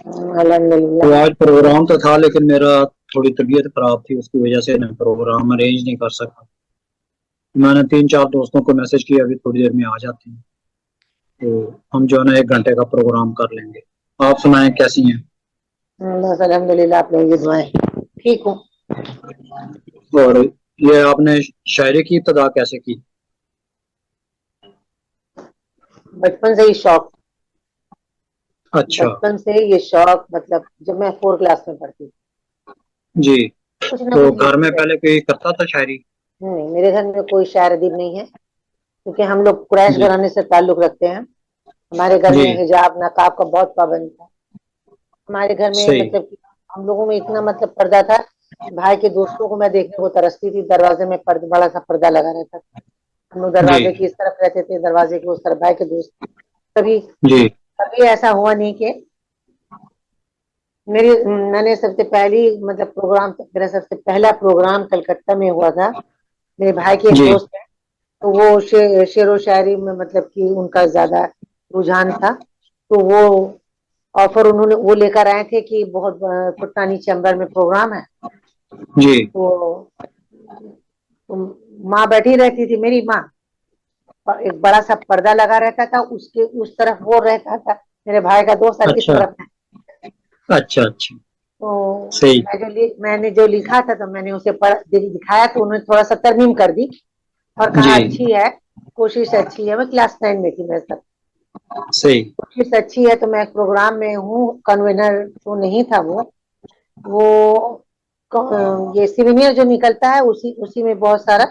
الحمدللہ. تو آج پروگرام تو تھا لیکن میرا تھوڑی طبیعت خراب تھی، اس کی وجہ سے میں پروگرام ارینج نہیں کر سکا. میں نے 3-4 دوستوں کو میسج کیا ابھی تھوڑی دیر میں آ جاتے ہیں، تو ہم جو ہے نا 1 گھنٹے کا پروگرام کر لیں گے. آپ سنائیں کیسی ہیں؟ بس الحمدللہ، آپ لوگوں کی دعائیں. ٹھیک ہوں. اور یہ آپ نے شاعری کی ابتدا کیسے کی؟ بچپن سے ہی شوق. اچھا. بچپن سے یہ شوق، مطلب جب میں 4 کلاس میں پڑھتی تھی جی. کچھ نہ تو کچھ گھر میں لکھتی پہلے رہتی. کوئی کرتا تھا شاعری؟ نہیں، میرے گھر میں کوئی شاعر ادیب نہیں ہے، کیونکہ ہم لوگ قریش جی گھرانے سے تعلق رکھتے ہیں. ہمارے گھر جی. میں حجاب نقاب کا بہت پابند تھا. ہمارے گھر میں صحیح. مطلب ہم لوگوں میں اتنا مطلب پردہ تھا. بھائی کے دوستوں کو میں دیکھنے کو ترستی تھی، دروازے میں بڑا سا پردہ لگا رہتا تھا. ہم لوگ جی دروازے کی اس طرف رہتے تھے، دروازے کی اس طرف. بھائی کے دوست کبھی جی. کبھی ایسا ہوا نہیں کہ میں نے سب سے پہلی مطلب پروگرام، میرا سب سے پہلا پروگرام کلکتہ میں ہوا تھا. میرے بھائی کے ایک جی. دوست ہیں، تو وہ شعر و شاعری میں مطلب کہ ان کا زیادہ رجحان تھا. تو وہ آفر انہوں نے وہ لے کر آئے تھے کہ بہت پٹانی چیمبر میں پروگرام ہے. جی. تو ماں بیٹھی رہتی تھی، میری ماں، اور ایک بڑا سا پردہ لگا رہتا تھا، اس کے اس طرف وہ رہتا تھا میرے بھائی کا دوست، اور اس اچھا طرف ہے. اچھا. اچھا. تو صحیح. میں نے جو لکھا تھا تو میں نے اسے دکھایا، تو انہوں نے تھوڑا سا ترمیم کر دی اور کہا جی. اچھی ہے، کوشش اچھی ہے. میں کلاس 9 میں تھی. میں سب صحیح. کوشش اچھی ہے. تو میں پروگرام میں ہوں، کنوینر تو نہیں تھا. وہ یہ سیونئر جو نکلتا ہے اسی میں بہت سارا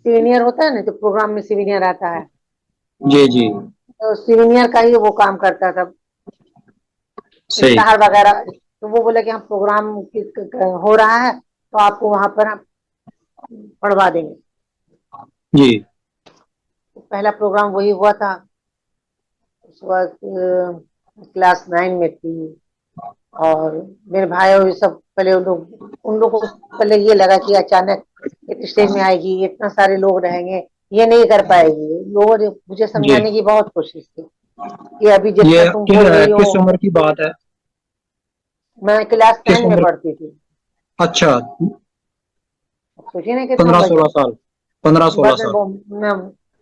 سینئر ہوتا ہے نا، تو پروگرام میں سینئر آتا ہے. جی جی. تو سینئر کا ہی وہ کام کرتا تھا، صحیح. اشتہار وغیرہ. تو وہ بولے کہ ہم پروگرام ہو رہا ہے تو آپ کو وہاں پر ہم پڑھوا دیں گے. جی. پہلا پروگرام وہی ہوا تھا. اس وقت کلاس 9 میں تھی. اور میرے بھائی اور یہ سب پہلے ان لوگوں کو پہلے یہ لگا کہ اچانک ایک اسٹیج میں آئے گی، اتنا سارے لوگ رہیں گے، یہ نہیں کر پائے گی. لوگوں نے مجھے جی. سمجھانے کی بہت کوشش کی کہ ابھی جتنا یہ تم بول رہی ہو. کس عمر کی بات ہے؟ میں کلاس کس 10 میں عمر؟ پڑھتی تھی. اچھا. سوچی نا کتنا 15-16 سال. 15-16 سال. میں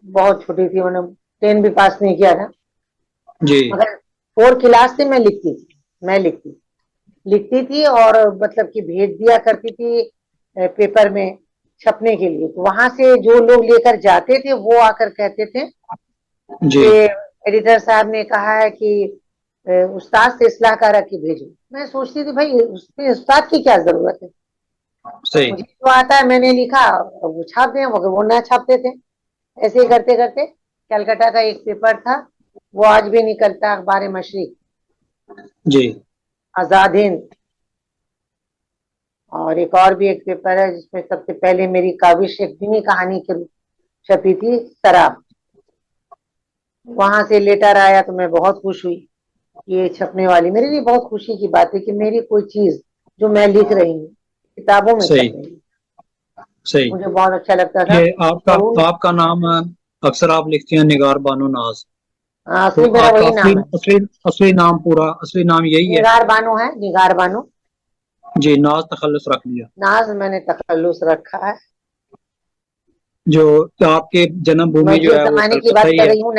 بہت چھوٹی تھی. میں نے 10 بھی پاس نہیں کیا تھا. جی. مگر 4 کلاس سے میں لکھتی تھی اور مطلب کہ بھیج دیا کرتی تھی پیپر میں چھپنے کے لیے. تو وہاں سے جو لوگ لے کر جاتے تھے وہ آ کر کہتے تھے جی. کہ ایڈیٹر صاحب نے کہا ہے کہ استاد سے اصلاح کرا کے بھیجو. میں سوچتی تھی بھائی اس میں استاد کی کیا ضرورت ہے، صحیح. مجھے جو آتا ہے میں نے لکھا، وہ چھاپ دیں، مگر وہ نہ چھاپتے تھے. ایسے ہی کرتے کرتے کلکتہ کا ایک پیپر تھا، وہ آج بھی نکلتا، اخبار مشرق، جی. آزاد ہند. اور ایک اور بھی ایک پیپر ہے جس میں سب سے پہلے میری کاوش ایک دینی کہانی کی چھپی تھی، سراب. وہاں سے لیٹر آیا تو میں بہت خوش ہوئی. یہ چھپنے والی میرے لیے بہت خوشی کی بات ہے کہ میری کوئی چیز جو میں لکھ رہی ہوں کتابوں میں صحیح. چھپ رہی ہے. صحیح. مجھے بہت اچھا لگتا تھا. یہ آپ کا نام اکثر آپ لکھتی ہیں نگار بانو ناز، تو اصلی میرا آپ کا وہی نام ہے. اصلی نام پورا اصلی نام یہی ہے؟ نگار بانو ہے، نگار بانو. جی. ناز تخلص رکھ لیا؟ ناز میں نے تخلص رکھا ہے. جو آپ کے جنم میں بھومی جو جس ہے وہ زمانے کی کلکتہ بات ہی کر ہے؟ رہی ہوں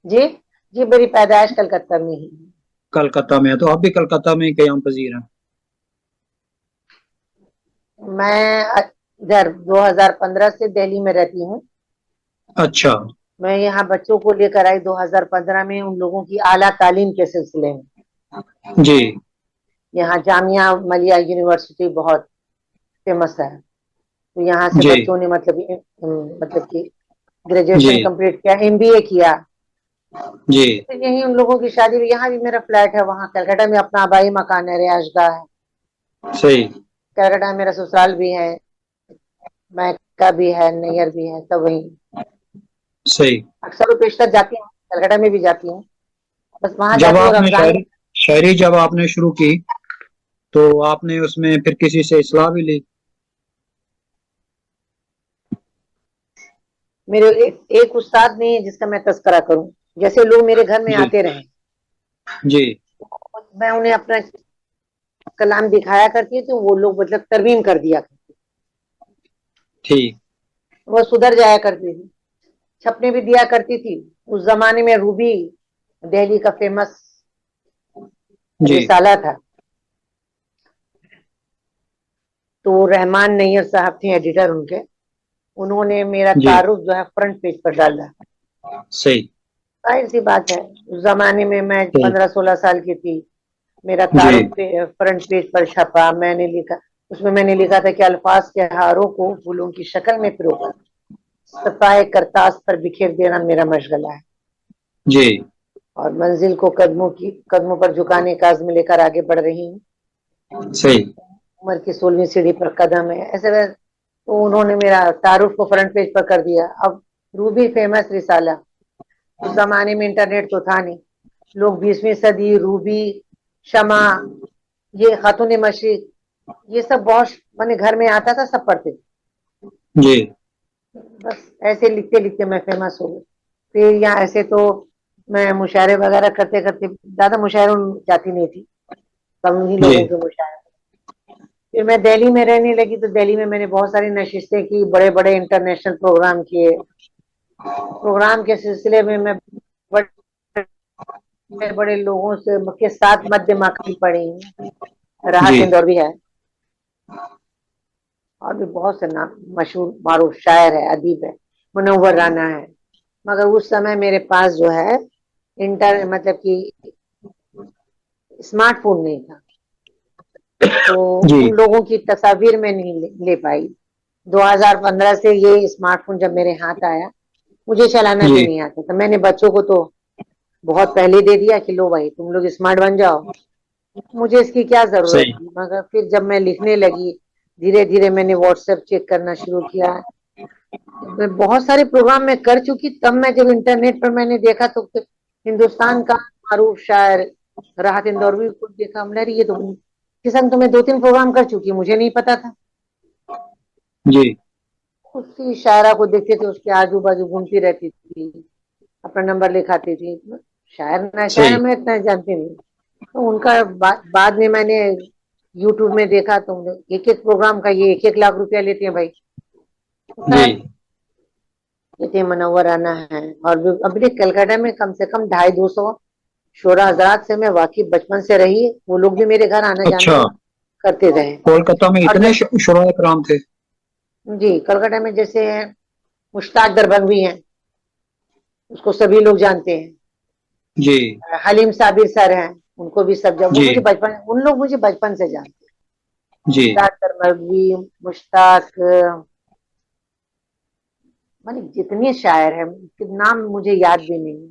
جی جی، میری پیدائش کلکتہ میں ہی. کلکتہ میں ہے تو آپ بھی کلکتہ میں ہی قیام پذیر ہیں؟ میں ادھر 2015 سے دہلی میں رہتی ہوں. اچھا. میں یہاں بچوں کو لے کر آئی 2015 میں، ان لوگوں کی اعلیٰ تعلیم کے سلسلے میں. جی. یہاں جامعہ ملیہ یونیورسٹی بہت فیمس ہے. تو یہاں سے جی. بچوں نے مطلب کہ جی. گریجویشن کمپلیٹ کیا، MBA کیا. جی. یہی ان لوگوں کی شادی ہوئی. یہاں بھی میرا فلیٹ ہے، وہاں کلکتہ میں اپنا آبائی مکان ہے، رہائش گاہ ہے. صحیح. کلکتہ میرا سسرال بھی ہے، میکہ بھی ہے، نیر بھی ہے، سب وہی. صحیح. اکثر و بیشتر جاتی ہوں، کلکتہ میں بھی جاتی ہوں. بس وہاں جب جاتی ہوں آپ نے رمضان. شاعری جب آپ نے شروع کی تو آپ نے اس میں پھر کسی سے اصلاح بھی لی؟ میرے ایک استاد نہیں ہے جس کا میں تذکرہ کروں. جیسے لوگ میرے گھر میں جی. آتے رہے، جی. میں انہیں اپنا کلام دکھایا کرتی تو وہ لوگ مطلب ترمیم کر دیا کرتے، ٹھیک، وہ سدھر جایا کرتی تھی، چھپنے بھی دیا کرتی تھی۔ اس زمانے میں روبی دہلی کا فیمس جی رسالہ تھا، تو رحمان نیر صاحب تھے ایڈیٹر ان کے، انہوں نے میرا جی تعارف جو ہے فرنٹ پیج پر ڈالا۔ صحیح، ظاہر سی بات ہے اس زمانے میں 15-16 سال کی تھی، میرا جی تعارف فرنٹ پیج پر چھپا، میں نے لکھا، اس میں میں نے لکھا تھا کہ الفاظ کے ہاروں کو پھولوں کی شکل میں پرو کر صفائے کرتاس پر بکھیر دینا میرا مشغلہ ہے، جی اور منزل کو قدموں پر جھکانے کا عزم لے کر آگے بڑھ رہی ہوں، صحیح، عمر کی 16ویں سیڑھی پر قدم ہے، ایسے ویسے۔ تو انہوں نے میرا تعارف کو فرنٹ پیج پر کر دیا۔ اب روبی فیمس رسالہ، اس زمانے میں انٹرنیٹ تو تھا نہیں، لوگ 20ویں صدی روبی، شمع، یہ خاتون مشرق، یہ سب بہت مانے گھر میں آتا تھا، سب پڑھتے تھے۔ جی بس ایسے لکھتے لکھتے میں فیمس ہو گئی۔ پھر یہاں ایسے تو میں مشاعرے وغیرہ کرتے کرتے، زیادہ مشاعروں میں جاتی نہیں تھی، کم ہی جی لوگوں کے مشاعرے۔ پھر میں دہلی میں رہنے لگی تو دہلی میں نے بہت ساری نشستیں کی، بڑے بڑے انٹرنیشنل پروگرام کیے۔ پروگرام کے سلسلے میں بڑے بڑے لوگوں سے کے ساتھ مدھے ماکل پڑی، راحت جی اندور بھی ہے، اور بھی بہت سے نام مشہور معروف شاعر ہے، ادیب ہے، منور رانا ہے۔ مگر اس سمے میرے پاس جو ہے مطلب کہ اسمارٹ فون نہیں تھا، تو جی ان لوگوں کی تصاویر میں نہیں لے پائی۔ 2015 سے یہ اسمارٹ فون جب میرے ہاتھ آیا، مجھے چلانا بھی جی نہیں آتا تھا، میں نے بچوں کو تو بہت پہلے دے دیا کہ لو بھائی تم لوگ اسمارٹ بن جاؤ، مجھے اس کی کیا ضرورت صحیح، تھی۔ مگر پھر جب میں لکھنے لگی، دھیرے دھیرے میں نے واٹس ایپ چیک کرنا شروع کیا، میں بہت سارے پروگرام میں کر چکی، تب میں جب انٹرنیٹ پر میں نے دیکھا تو ہندوستان کا معروف شاعر راحت اندوروی کو دیکھا، میں نے یہ تو قسم تو میں 2-3 پروگرام کر چکی، مجھے نہیں پتا تھا۔ جی اس کی شاعرہ کو دیکھتے تھے، اس کے آجو بازو گھومتی رہتی تھی، اپنا نمبر لکھاتی تھی، شاعر نہ شاعر صحیح، میں اتنا جانتی نہیں۔ تو ان کا بعد میں نے یوٹیوب میں دیکھا تو ایک ایک پروگرام کا یہ 1-1 لاکھ روپیہ لیتے ہیں بھائی۔ جی یہ منور رانا ہے، اور ابھی کلکتہ میں کم سے کم 250-200 شعرا حضرات سے میں واقعی بچپن سے رہی، وہ لوگ بھی میرے گھر آنا جانا اچھا، کرتے رہے۔ کولکتہ میں اور اتنے جب شعراء کرام تھے؟ جی کلکتہ میں جیسے ہیں مشتاق دربھنگوی ہیں، اس کو سبھی لوگ جانتے ہیں، جی حلیم صابر سر ہیں، ان کو بھی سب وہ جی مجھے بچپن، ان لوگ مجھے بچپن سے جانتے ہیں۔ جی مشتاق دربھنگوی، مشتاق، مطلب جتنے شاعر ہیں نام مجھے یاد بھی نہیں،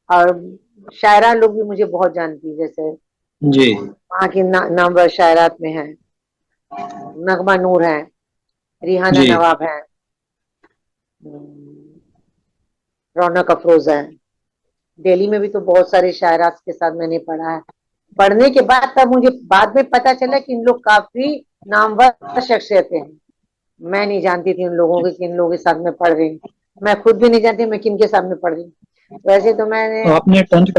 اور شاعرہ لوگ بھی مجھے بہت جانتی ہیں، جیسے جی وہاں کی نامور شاعرات میں ہیں نغمہ نور ہیں، ریحانہ جی نواب ہیں، رونق افروز ہے۔ دہلی میں بھی تو بہت سارے شاعرات کے ساتھ میں نے پڑھا ہے۔ پڑھنے کے بعد تب مجھے بعد میں پتا چلا کہ ان لوگ کافی نامور شخصیتیں ہیں، میں نہیں جانتی تھی ان لوگوں کے، کن لوگوں کے ساتھ میں پڑھ رہی ہوں، میں خود بھی نہیں جانتی میں کن کے سامنے پڑھ رہی ہوں۔ ویسے تو میں نے آپ نے 10th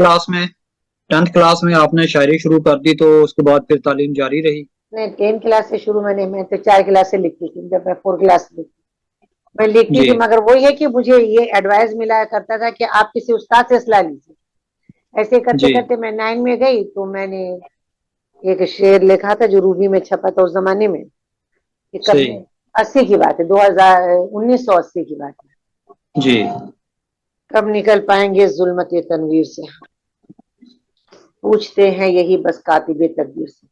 کلاس میں آپ نے شاعری شروع کر دی، تو اس کے بعد پھر تعلیم جاری رہی؟ 10 کلاس سے شروع، میں تو 4 کلاس سے لکھتی تھی، جب میں 4 کلاس میں لکھتی جی تھی، مگر وہی ہے کہ مجھے یہ ایڈوائز ملا کرتا تھا کہ آپ کسی استاد سے صلاح لیجیے۔ ایسے کرتے جی کرتے میں 9 میں گئی تو میں نے ایک شعر لکھا تھا جو روبی میں چھپا تھا اس زمانے میں، کہ کب صحیح، 80 کی بات ہے، 1980 کی بات ہے، جی کب نکل پائیں گے ظلمت تنویر سے، پوچھتے ہیں یہی بس کاتب تقدیر سے۔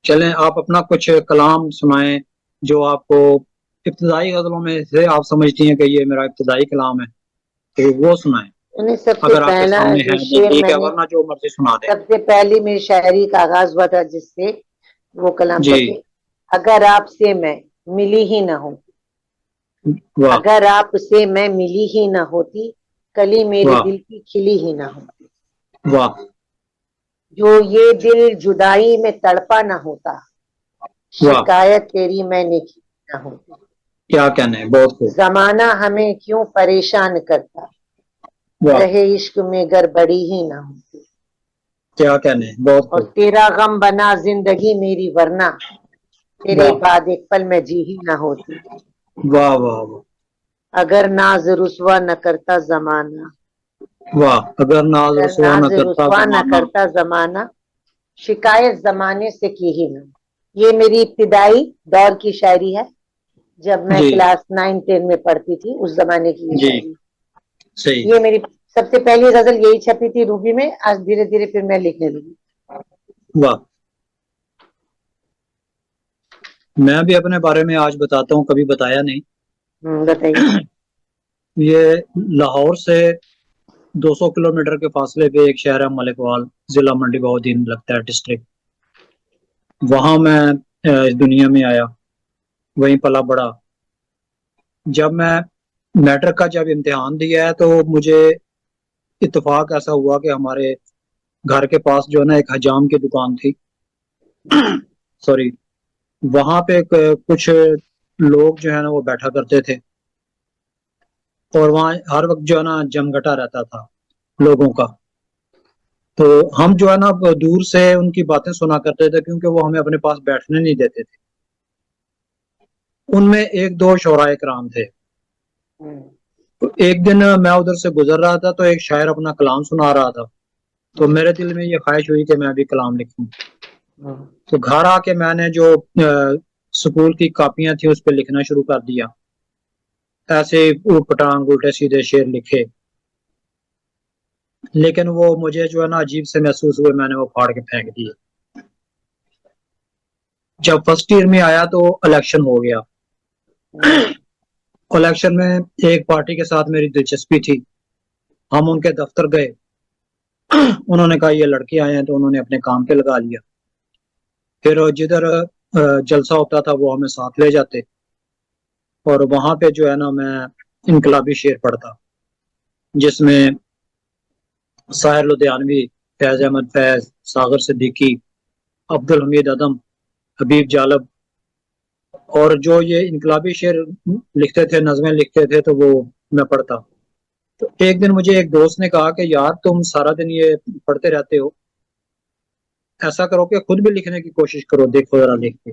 چلیں آپ اپنا کچھ کلام سنائیں جو آپ کو ابتدائی غزلوں میں سے آپ سمجھتی ہیں کہ یہ میرا ابتدائی کلام ہے، تو وہ سنائیں سب سے اگر آپ کے پہلا سامنے جو ہے تو شعر ٹھیک میں ہے، نے، ورنہ جو مرضی سنا دیں۔ سب سے پہلی میری شاعری کا آغاز ہوا تھا جس سے، وہ کلام تھا جی کہ اگر آپ سے میں ملی ہی نہ ہوں، واہ اگر آپ سے میں ملی ہی نہ ہوتی، کلی میرے واہ دل کی کھلی ہی نہ ہوتی، واہ جو یہ دل جدائی میں تڑپا نہ ہوتا، واہ، شکایت تیری میں نے کی نہ ہوتی، کیا کہنے ہیں، بہت خوب، زمانہ ہمیں کیوں پریشان کرتا، واہ رہے عشق میں گڑبڑی ہی نہ ہوتی۔ کیا کہنے ہیں، بہت اور خوب. تیرا غم بنا زندگی میری ورنہ تیرے واہ بعد ایک پل میں جی ہی نہ ہوتی. واہ واہ واہ اگر ناز رسوا نہ کرتا زمانہ، واہ، اگر ناز اگر رسوا ناز نہ کرتا رسوا نہ زمانہ. کرتا زمانہ شکایت زمانے سے کی ہی نہ. یہ میری ابتدائی دور کی شاعری ہے، جب میں جی کلاس 9-10 میں پڑھتی تھی، اس زمانے کی یہ جی شاعری. صحیح. یہ میری سب سے پہلی غزل یہی چھپی تھی روبی میں. آج دھیرے دھیرے پھر میں لکھنے لگی. واہ. میں بھی اپنے بارے میں آج بتاتا ہوں، کبھی بتایا نہیں. بتائیے. یہ لاہور سے 200 کلومیٹر کے فاصلے پہ ایک شہر ہے ملک وال، ضلع منڈی بہودین لگتا ہے ڈسٹرکٹ. وہاں میں اس دنیا میں آیا، وہیں پلا بڑا. جب میں میٹرک کا جب امتحان دیا ہے تو مجھے اتفاق ایسا ہوا کہ ہمارے گھر کے پاس جو ہے نا ایک حجام کی دکان تھی. سوری، وہاں پہ کچھ لوگ جو ہے نا وہ بیٹھا کرتے تھے، اور وہاں ہر وقت جو ہے نا جمگٹا رہتا تھا لوگوں کا. تو ہم جو ہے نا دور سے ان کی باتیں سنا کرتے تھے، کیونکہ وہ ہمیں اپنے پاس بیٹھنے نہیں دیتے تھے. ان میں ایک دو شعراء کرام تھے. تو ایک دن میں ادھر سے گزر رہا تھا تو ایک شاعر اپنا کلام سنا رہا تھا. تو میرے دل میں یہ خواہش ہوئی کہ میں بھی کلام لکھوں. تو گھر آ کے میں نے جو سکول کی کاپیاں تھیں اس پہ لکھنا شروع کر دیا. ایسے اوٹ پٹانگ الٹے سیدھے شعر لکھے، لیکن وہ مجھے جو ہے نا عجیب سے محسوس ہوئے، میں نے وہ پھاڑ کے پھینک دیے. جب فرسٹ ایئر میں آیا تو الیکشن ہو گیا. الیکشن میں ایک پارٹی کے ساتھ میری دلچسپی تھی. ہم ان کے دفتر گئے، انہوں نے کہا یہ لڑکے آئے ہیں، تو انہوں نے اپنے کام پہ لگا لیا. پھر جدھر جلسہ ہوتا تھا وہ ہمیں ساتھ لے جاتے، اور وہاں پہ جو ہے نا میں انقلابی شعر پڑھتا، جس میں ساحر لدھیانوی، فیض احمد فیض، ساغر صدیقی، عبد الحمید ادم، حبیب جالب، اور جو یہ انقلابی شعر لکھتے تھے، نظمیں لکھتے تھے، تو وہ میں پڑھتا. تو ایک دن مجھے ایک دوست نے کہا کہ یار تم سارا دن یہ پڑھتے رہتے ہو، ایسا کرو کہ خود بھی لکھنے کی کوشش کرو، دیکھو ذرا لکھ کے.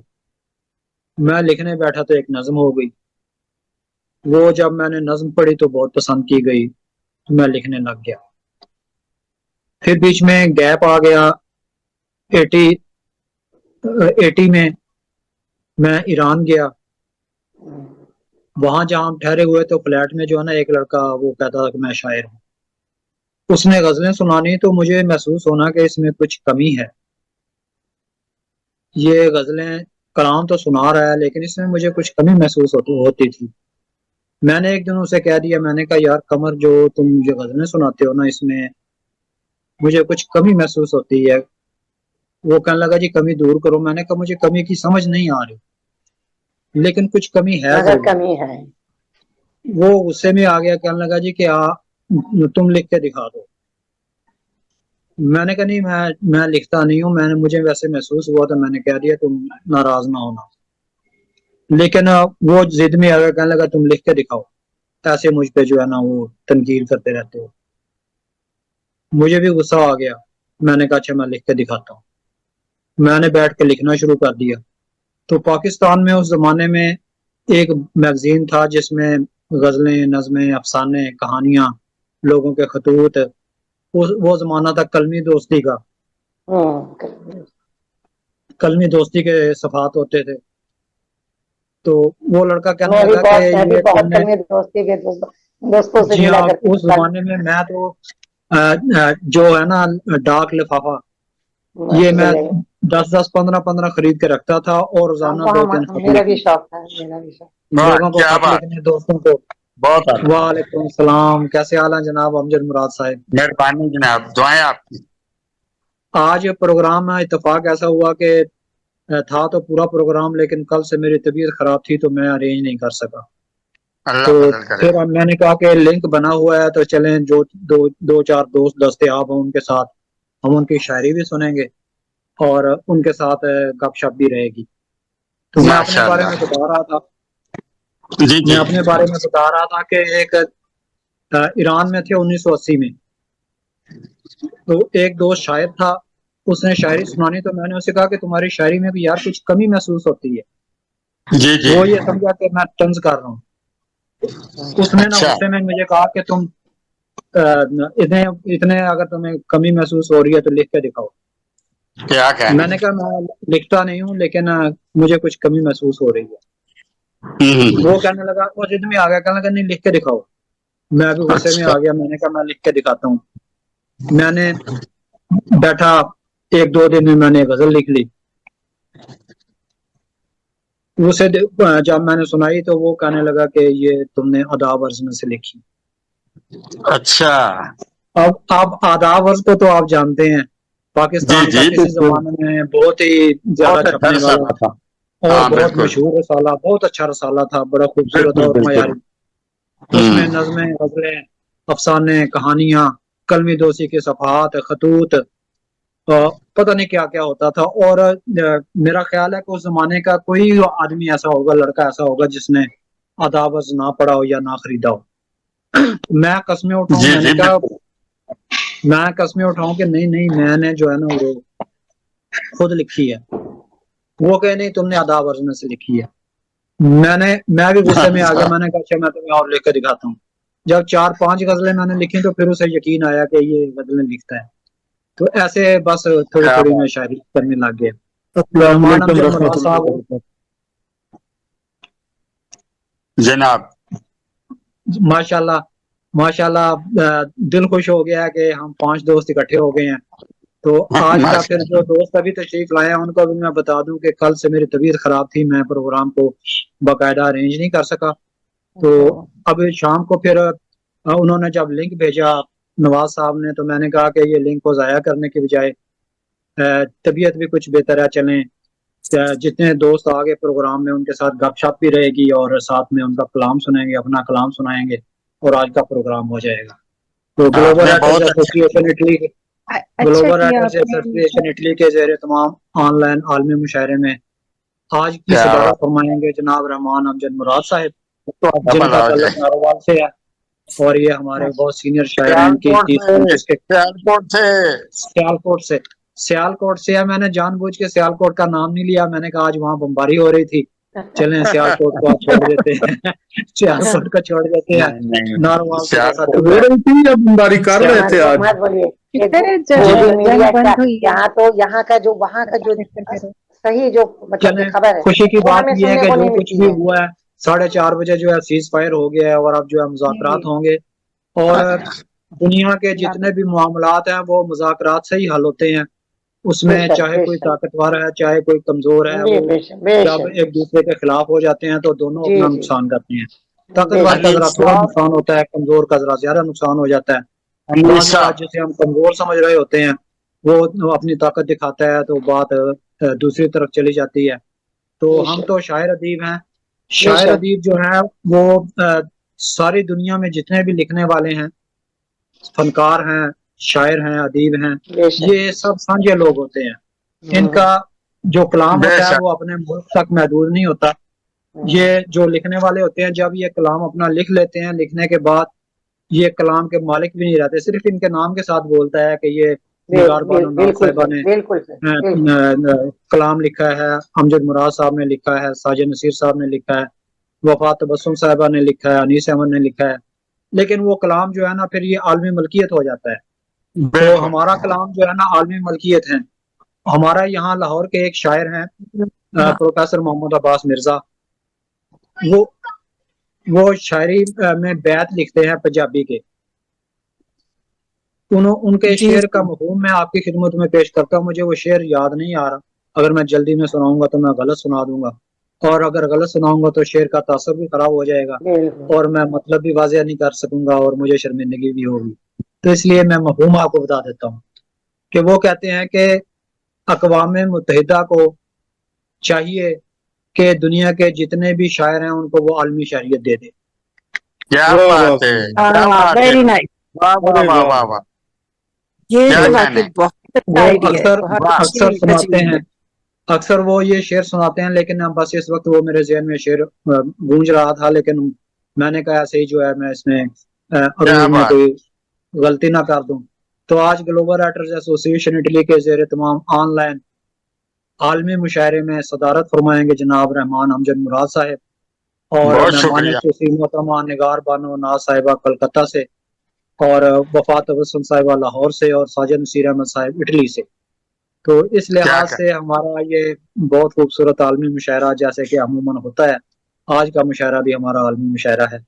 میں لکھنے بیٹھا تو ایک نظم ہو گئی. وہ جب میں نے نظم پڑھی تو بہت پسند کی گئی، تو میں لکھنے لگ گیا. پھر بیچ میں گیپ آ گیا. 80 میں ایران گیا. وہاں جہاں ہم ٹھہرے ہوئے تو فلیٹ میں جو ہے نا ایک لڑکا وہ کہتا تھا کہ میں شاعر ہوں. اس نے غزلیں سنانی تو مجھے محسوس ہونا کہ اس میں کچھ کمی ہے. یہ غزلیں کلام تو سنا رہا ہے لیکن اس میں مجھے کچھ کمی محسوس ہوتی تھی. میں نے ایک دن اسے کہہ دیا، میں نے کہا یار قمر، جو تم مجھے غزلیں سناتے ہو نا اس میں مجھے کچھ کمی محسوس ہوتی ہے. وہ کہنے لگا جی کمی دور کرو. میں نے کہا مجھے کمی کی سمجھ نہیں آ رہی، لیکن کچھ کمی ہے مگر ضرور. کمی ہے. وہ غصے میں آ گیا، کہنے لگا جی کہ تم لکھ کے دکھا دو. میں نے کہا نہیں، میں لکھتا نہیں ہوں. مجھے ویسے محسوس ہوا تو میں نے کہہ دیا، تم ناراض نہ ہونا. لیکن وہ ضد میں آ گیا، کہنے لگا تم لکھ کے دکھاؤ. ایسے مجھ پہ جو ہے نا وہ تنقید کرتے رہتے ہو. مجھے بھی غصہ آ گیا. میں نے کہا اچھا میں لکھ کے دکھاتا ہوں. میں نے بیٹھ کے لکھنا شروع کر دیا. تو پاکستان میں اس زمانے میں ایک میگزین تھا جس میں غزلیں، نظمیں، افسانے، کہانیاں، لوگوں کے خطوط. وہ زمانہ تھا قلمی دوستی کا. قلمی دوستی کے صفحات ہوتے تھے. تو وہ لڑکا کہنے لگا کہ میں بھی یہ تم بہت نے، کمی دوستی کے دوستوں سے جی ملا ہاں، کرتی اس تھی. زمانے میں میں تو جو ہے نا ڈاک لفافہ، یہ میں 10 15 خرید کے رکھتا تھا، اور روزانہ 2-3 خط میرا بھی لکھنے، شوق تھا. میرا بھی شوق. واہ لوگوں کو کیا خط بات، لکھنے، دوستوں کو. بہت اچھا، وعلیکم السلام، کیسے حال ہیں جناب امجد مراد صاحب؟ مہربانی جناب، دعائیں آپ کی. آج پروگرام میں اتفاق ایسا ہوا کہ تھا تو پورا پروگرام، لیکن کل سے میری طبیعت خراب تھی تو میں ارینج نہیں کر سکا. اللہ تو فضل کرے. پھر میں نے کہا کہ لنک بنا ہوا ہے تو چلیں، جو 2-4 دوست دستیاب ہوں ان کے ساتھ ہم ان کی شاعری بھی سنیں گے اور ان کے ساتھ گپ شپ بھی رہے گی. تو میں اپنے ماشاء بارے میں اللہ. بتا رہا تھا جی میں جی. اپنے بارے میں بتا رہا تھا کہ ایک ایران میں تھے 1980 میں. تو ایک دوست شاعر تھا، اس نے شاعری سنانی تو میں نے اسے کہا کہ تمہاری شاعری میں بھی یار کچھ کمی محسوس ہوتی ہے. جی جی. وہ یہ سمجھا کہ میں طنز کر رہا ہوں. اس نے نا اچھا. غصے میں مجھے کہا کہ تم اتنے اگر تمہیں کمی محسوس ہو رہی ہے تو لکھ کے دکھاؤ. کیا کہنا. میں نے کہا میں لکھتا نہیں ہوں لیکن مجھے کچھ کمی محسوس ہو رہی ہے. وہ کہنے لگا, وہ ضد میں آ گیا, کہنے لگا نہیں لکھ کے دکھاؤ. میں بھی غصے میں اچھا. آ گیا, میں نے کہا میں لکھ کے دکھاتا ہوں. میں نے بیٹھا, 1-2 دن میں میں نے غزل لکھ لی. اسے جب میں نے سنائی تو وہ کہنے لگا کہ یہ تم نے آداب ورزن سے لکھی. اچھا. اب آداب ورز کو تو آپ جانتے ہیں, پاکستان کا جی کسی بالکل. زمانے میں بہت ہی زیادہ بہت اچھا چھپنے والا رسالہ تھا. اور ہاں بہت بالکل مشہور رسالہ, بہت اچھا رسالہ تھا, بڑا خوبصورت بالکل اور بالکل. معیاری. اس میں نظمیں, غزلیں, افسانے, کہانیاں, کلمی دوسی کے صفحات, خطوط, پتہ نہیں کیا کیا ہوتا تھا. اور میرا خیال ہے کہ اس زمانے کا کوئی آدمی ایسا ہوگا, لڑکا ایسا ہوگا جس نے آداب ورز نہ پڑھا ہو یا نہ خریدا ہو. میں قسمیں اٹھاؤں, جی میں نے جی کہا بالکل. میں قسمیں اٹھاؤں کہ نہیں میں نے جو ہے نا وہ خود لکھی ہے. وہ کہ نہیں تم نے آداب ورز میں سے لکھی ہے. میں بھی غصے میں آ گیا, میں نے کہا اچھا میں تمہیں اور لکھ کے دکھاتا ہوں. جب 4-5 غزلیں میں نے لکھی تو پھر اسے یقین آیا کہ یہ غزلیں لکھتا ہے. تو ایسے بس تھوڑی کیا تھوڑی میں بات. شاعری کرنے لگ گیا. السلام نعمان علیکم امجد رحمۃ مراد اللہ صاحب, وبرکاتہ. جناب. ماشاءاللہ دل خوش ہو گیا کہ ہم 5 دوست اکٹھے ہو گئے ہیں. تو آج کا پھر جو دوست ابھی تشریف لائے ہیں ان کو بھی میں بتا دوں کہ کل سے میری طبیعت خراب تھی, میں پروگرام کو باقاعدہ ارینج نہیں کر سکا. تو اب شام کو پھر انہوں نے جب لنک بھیجا نواز صاحب نے, تو میں نے کہا کہ یہ لنک کو ضائع کرنے کے بجائے طبیعت بھی کچھ بہتر ہے, چلیں جتنے دوست آگے پروگرام میں ان کے ساتھ گپ شپ بھی رہے گی اور ساتھ میں ان کا کلام سنیں گے, اپنا کلام سنائیں گے اور آج کا پروگرام ہو جائے گا. تو آپ گلوبل نے رائٹرز بہت اچھا کیا. ایسوسی ایشن اٹلی اچھا گلوبل کیا رائٹرز آپ ایسوسی نے. اٹلی کے زیر تمام آن لائن عالمی مشاعرے میں آج کی کیا صدارت بات. فرمائیں گے جناب رحمان امجد مراد صاحب, تو جن ڈبل کا آ تعلق جائے. ناروال سے ہے. اور یہ ہمارے بہت سینئر شاعر ہیں, ان کی سیالکوٹ 30-35 کے. سیالکوٹ سے. سیالکوٹ سے ہے. میں نے جان بوجھ کے سیالکوٹ کا نام نہیں لیا, میں نے کہا آج وہاں بمباری ہو رہی تھی, چلیں سیالکوٹ کو چھوڑ دیتے ہیں. سیالکوٹ کو چھوڑ دیتے ہیں, نہیں نہیں ناروال سے جیسا سیالکوٹ. ٹکرا ہو ہے. رہی تھی یا بمباری کر رہے تھے آج. مت بولیے. جب مودی جنگ میڈیا کا بند ہوئی ہے یہاں تو یہاں کا جو وہاں کا جو صحیح جو مطلب چلیں خبر ہے خوشی کی وہ بات ہمیں یہ ہے سننے کہ کو جو نہیں کچھ ملتی بھی ہے. ہوا ہے 4:30 بجے جو ہے سیز فائر ہو گیا ہے, اور اب جو ہے مذاکرات ہوں گے, اور دنیا کے جتنے بھی معاملات ہیں وہ مذاکرات سے ہی حل ہوتے ہیں. اس بے میں شک چاہے بے کوئی شک طاقتور ہے چاہے کوئی کمزور ہے, جی وہ بے شک بے جب شک ایک دوسرے کے خلاف ہو جاتے ہیں تو دونوں جی اپنا جی نقصان کرتے ہیں. بے طاقتور کا شک. حنیف ذرا تھوڑا صاحب. نقصان ہوتا ہے, کمزور کا ذرا زیادہ نقصان ہو جاتا ہے. حنیف بعض صاحب. اوقات جسے ہم کمزور سمجھ رہے ہوتے ہیں وہ اپنی طاقت دکھاتا ہے تو بات دوسری طرف چلی جاتی ہے. تو بے ہم شک تو شاعر ادیب ہیں. بے شاعر شک ادیب جو ہے وہ ساری دنیا میں جتنے بھی لکھنے والے ہیں, فنکار ہیں, شاعر ہیں, ادیب ہیں, بے شک. یہ سب سانجھے لوگ ہوتے ہیں. ان کا جو کلام بے ہوتا ہے شک. وہ اپنے ملک تک محدود نہیں ہوتا. یہ جو لکھنے والے ہوتے ہیں جب یہ کلام اپنا لکھ لیتے ہیں, لکھنے کے بعد یہ کلام کے مالک بھی نہیں رہتے, صرف ان کے نام کے ساتھ بولتا ہے کہ یہ نگار بانو ناز بالکل صاحبہ سر نے بالکل سر بالکل. کلام لکھا ہے, امجد مراد صاحب نے لکھا ہے, ساجد نصیر صاحب نے لکھا ہے, وفات تبسم صاحبہ نے لکھا ہے, انیس احمد نے لکھا ہے. لیکن وہ کلام جو ہے نا پھر یہ عالمی ملکیت ہو جاتا ہے. تو بالکل. ہمارا کلام جو ہے نا عالمی ملکیت ہے. ہمارا یہاں لاہور کے ایک شاعر ہیں پروفیسر محمد عباس مرزا, وہ شاعری میں بیت لکھتے ہیں پنجابی کے. ان کے جی شعر کا جی مفہوم میں آپ کی خدمت میں پیش کرتا ہوں. مجھے وہ شعر یاد نہیں آ رہا, اگر میں جلدی میں سناؤں گا تو میں غلط سنا دوں گا, اور اگر غلط سناؤں گا تو شعر کا تاثر بھی خراب ہو جائے گا, بالکل اور میں مطلب بھی واضح نہیں کر سکوں گا, اور مجھے شرمندگی بھی ہوگی. تو اس لیے میں مفہوم آپ کو بتا دیتا ہوں کہ وہ کہتے ہیں کہ اقوام متحدہ کو چاہیے کہ دنیا کے جتنے بھی شاعر ہیں ان کو وہ عالمی شہریت دے دے. کیا واہ واہ بات ہے. کیا بات ہے. Very nice. واہ واہ ارے واہ واہ واہ واہ. واہ. یہ کیا تو وہ واقعی کہنے. بہت اچھا وہ آئیڈیا ہے, بہت واہ. اکثر اچھی سناتے تجویز ہیں, ہے. اکثر وہ یہ شعر سناتے ہیں, لیکن بس اس وقت وہ میرے ذہن میں شعر گونج رہا تھا, لیکن میں نے کہا ایسے ہی جو ہے میں اس میں کیا عروج میں بات. کوئی غلطی نہ کر دوں. تو آج گلوبل رائٹرز ایسوسی ایشن اٹلی کے زیر تمام آن لائن عالمی مشاعرے میں صدارت فرمائیں گے جناب رحمان امجد مراد صاحب، اور بہت مہمان شکریہ. خصوصی محترمہ نگار بانو ناز صاحبہ کلکتہ سے، اور وفات تبسم صاحبہ لاہور سے، اور ساجد نصیر احمد صاحب اٹلی سے۔ تو اس لحاظ سے ہمارا یہ بہت خوبصورت عالمی مشاعرہ جیسے کہ عموماً ہوتا ہے، آج کا مشاعرہ بھی ہمارا عالمی مشاعرہ ہے۔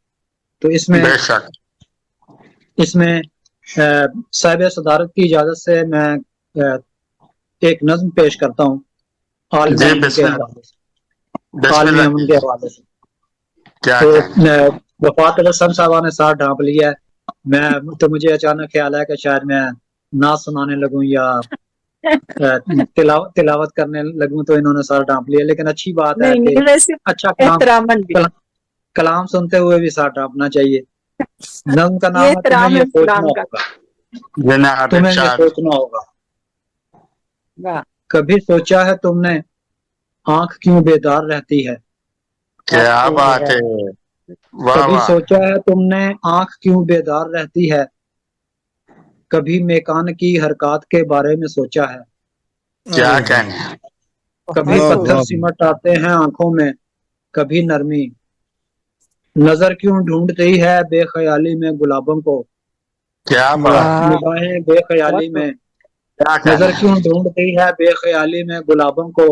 تو اس میں بے شک صاحب صدارت کی اجازت سے میں ایک نظم پیش کرتا ہوں عالمی جی امن بسم کے اللہ، حوالے سے، بسم عالمی اللہ امن کے کیجیے. حوالے سے۔ کیا تو کہیں گے؟ وفات تبسم صاحبہ نے ساتھ ڈھانپ لیا ہے، تو مجھے اچانک خیال ہے کہ شاید میں نعت سنانے لگوں یا تلاوت کرنے لگوں، تو انہوں نے ساتھ ڈھانپ لیا، لیکن اچھی بات ہے نہیں کہ نہیں، ویسے اچھا احتراماً بھی، کلام سنتے ہوئے بھی ساتھ ڈھانپنا چاہیے۔ نظم کا یہ نام ہے تمہیں احترام ہے یہ سوچنا اسلام کا۔ ہوگا، جناب تمہیں یہ ارشاد. سوچنا ہوگا، واہ، کبھی سوچا ہے تم نے آنکھ کیوں بیدار رہتی ہے، کیا بات ہے، واہ کبھی واہ. سوچا ہے تم نے آنکھ کیوں بیدار رہتی ہے، کبھی میکان کی حرکات کے بارے میں سوچا ہے، کیا کہنے. کبھی بہت پتھر سمٹ آتے ہیں آنکھوں میں، کبھی نرمی، نظر کیوں ڈھونڈتی ہے بے خیالی میں گلابوں کو، کیا بات ہے، واہ، نگاہیں بے خیالی بہت میں، کیا نظر کہنے. کیوں ڈھونڈتی ہے بے خیالی میں گلابوں کو،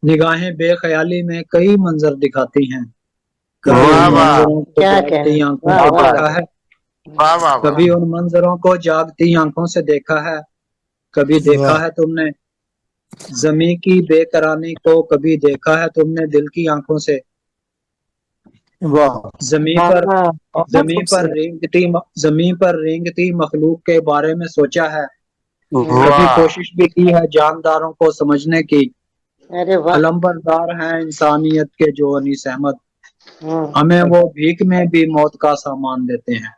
نگاہیں بے خیالی میں کئی منظر دکھاتی ہیں، کبھی واہ ان واہ، منظروں کو کیا جاگتی کہیں، آنکھوں واہ سے واہ دیکھا ہے، واہ واہ واہ. کبھی ان منظروں کو جاگتی آنکھوں سے دیکھا ہے، کبھی دیکھا ہے تم نے زمیں کی بے قراری کو، کبھی دیکھا ہے تم نے دل کی آنکھوں سے، زمیں پر واہ، بہت خوبصورت۔ زمیں پر رینگتی مخلوق کے بارے میں سوچا ہے، کبھی واہ کوشش بھی کی ہے جانداروں کو سمجھنے کی، ارے واہ، علمبردار ہیں انسانیت کے جو انیس احمد، ہاں، ہمیں وہ بھیک میں بھی موت کا سامان دیتے ہیں،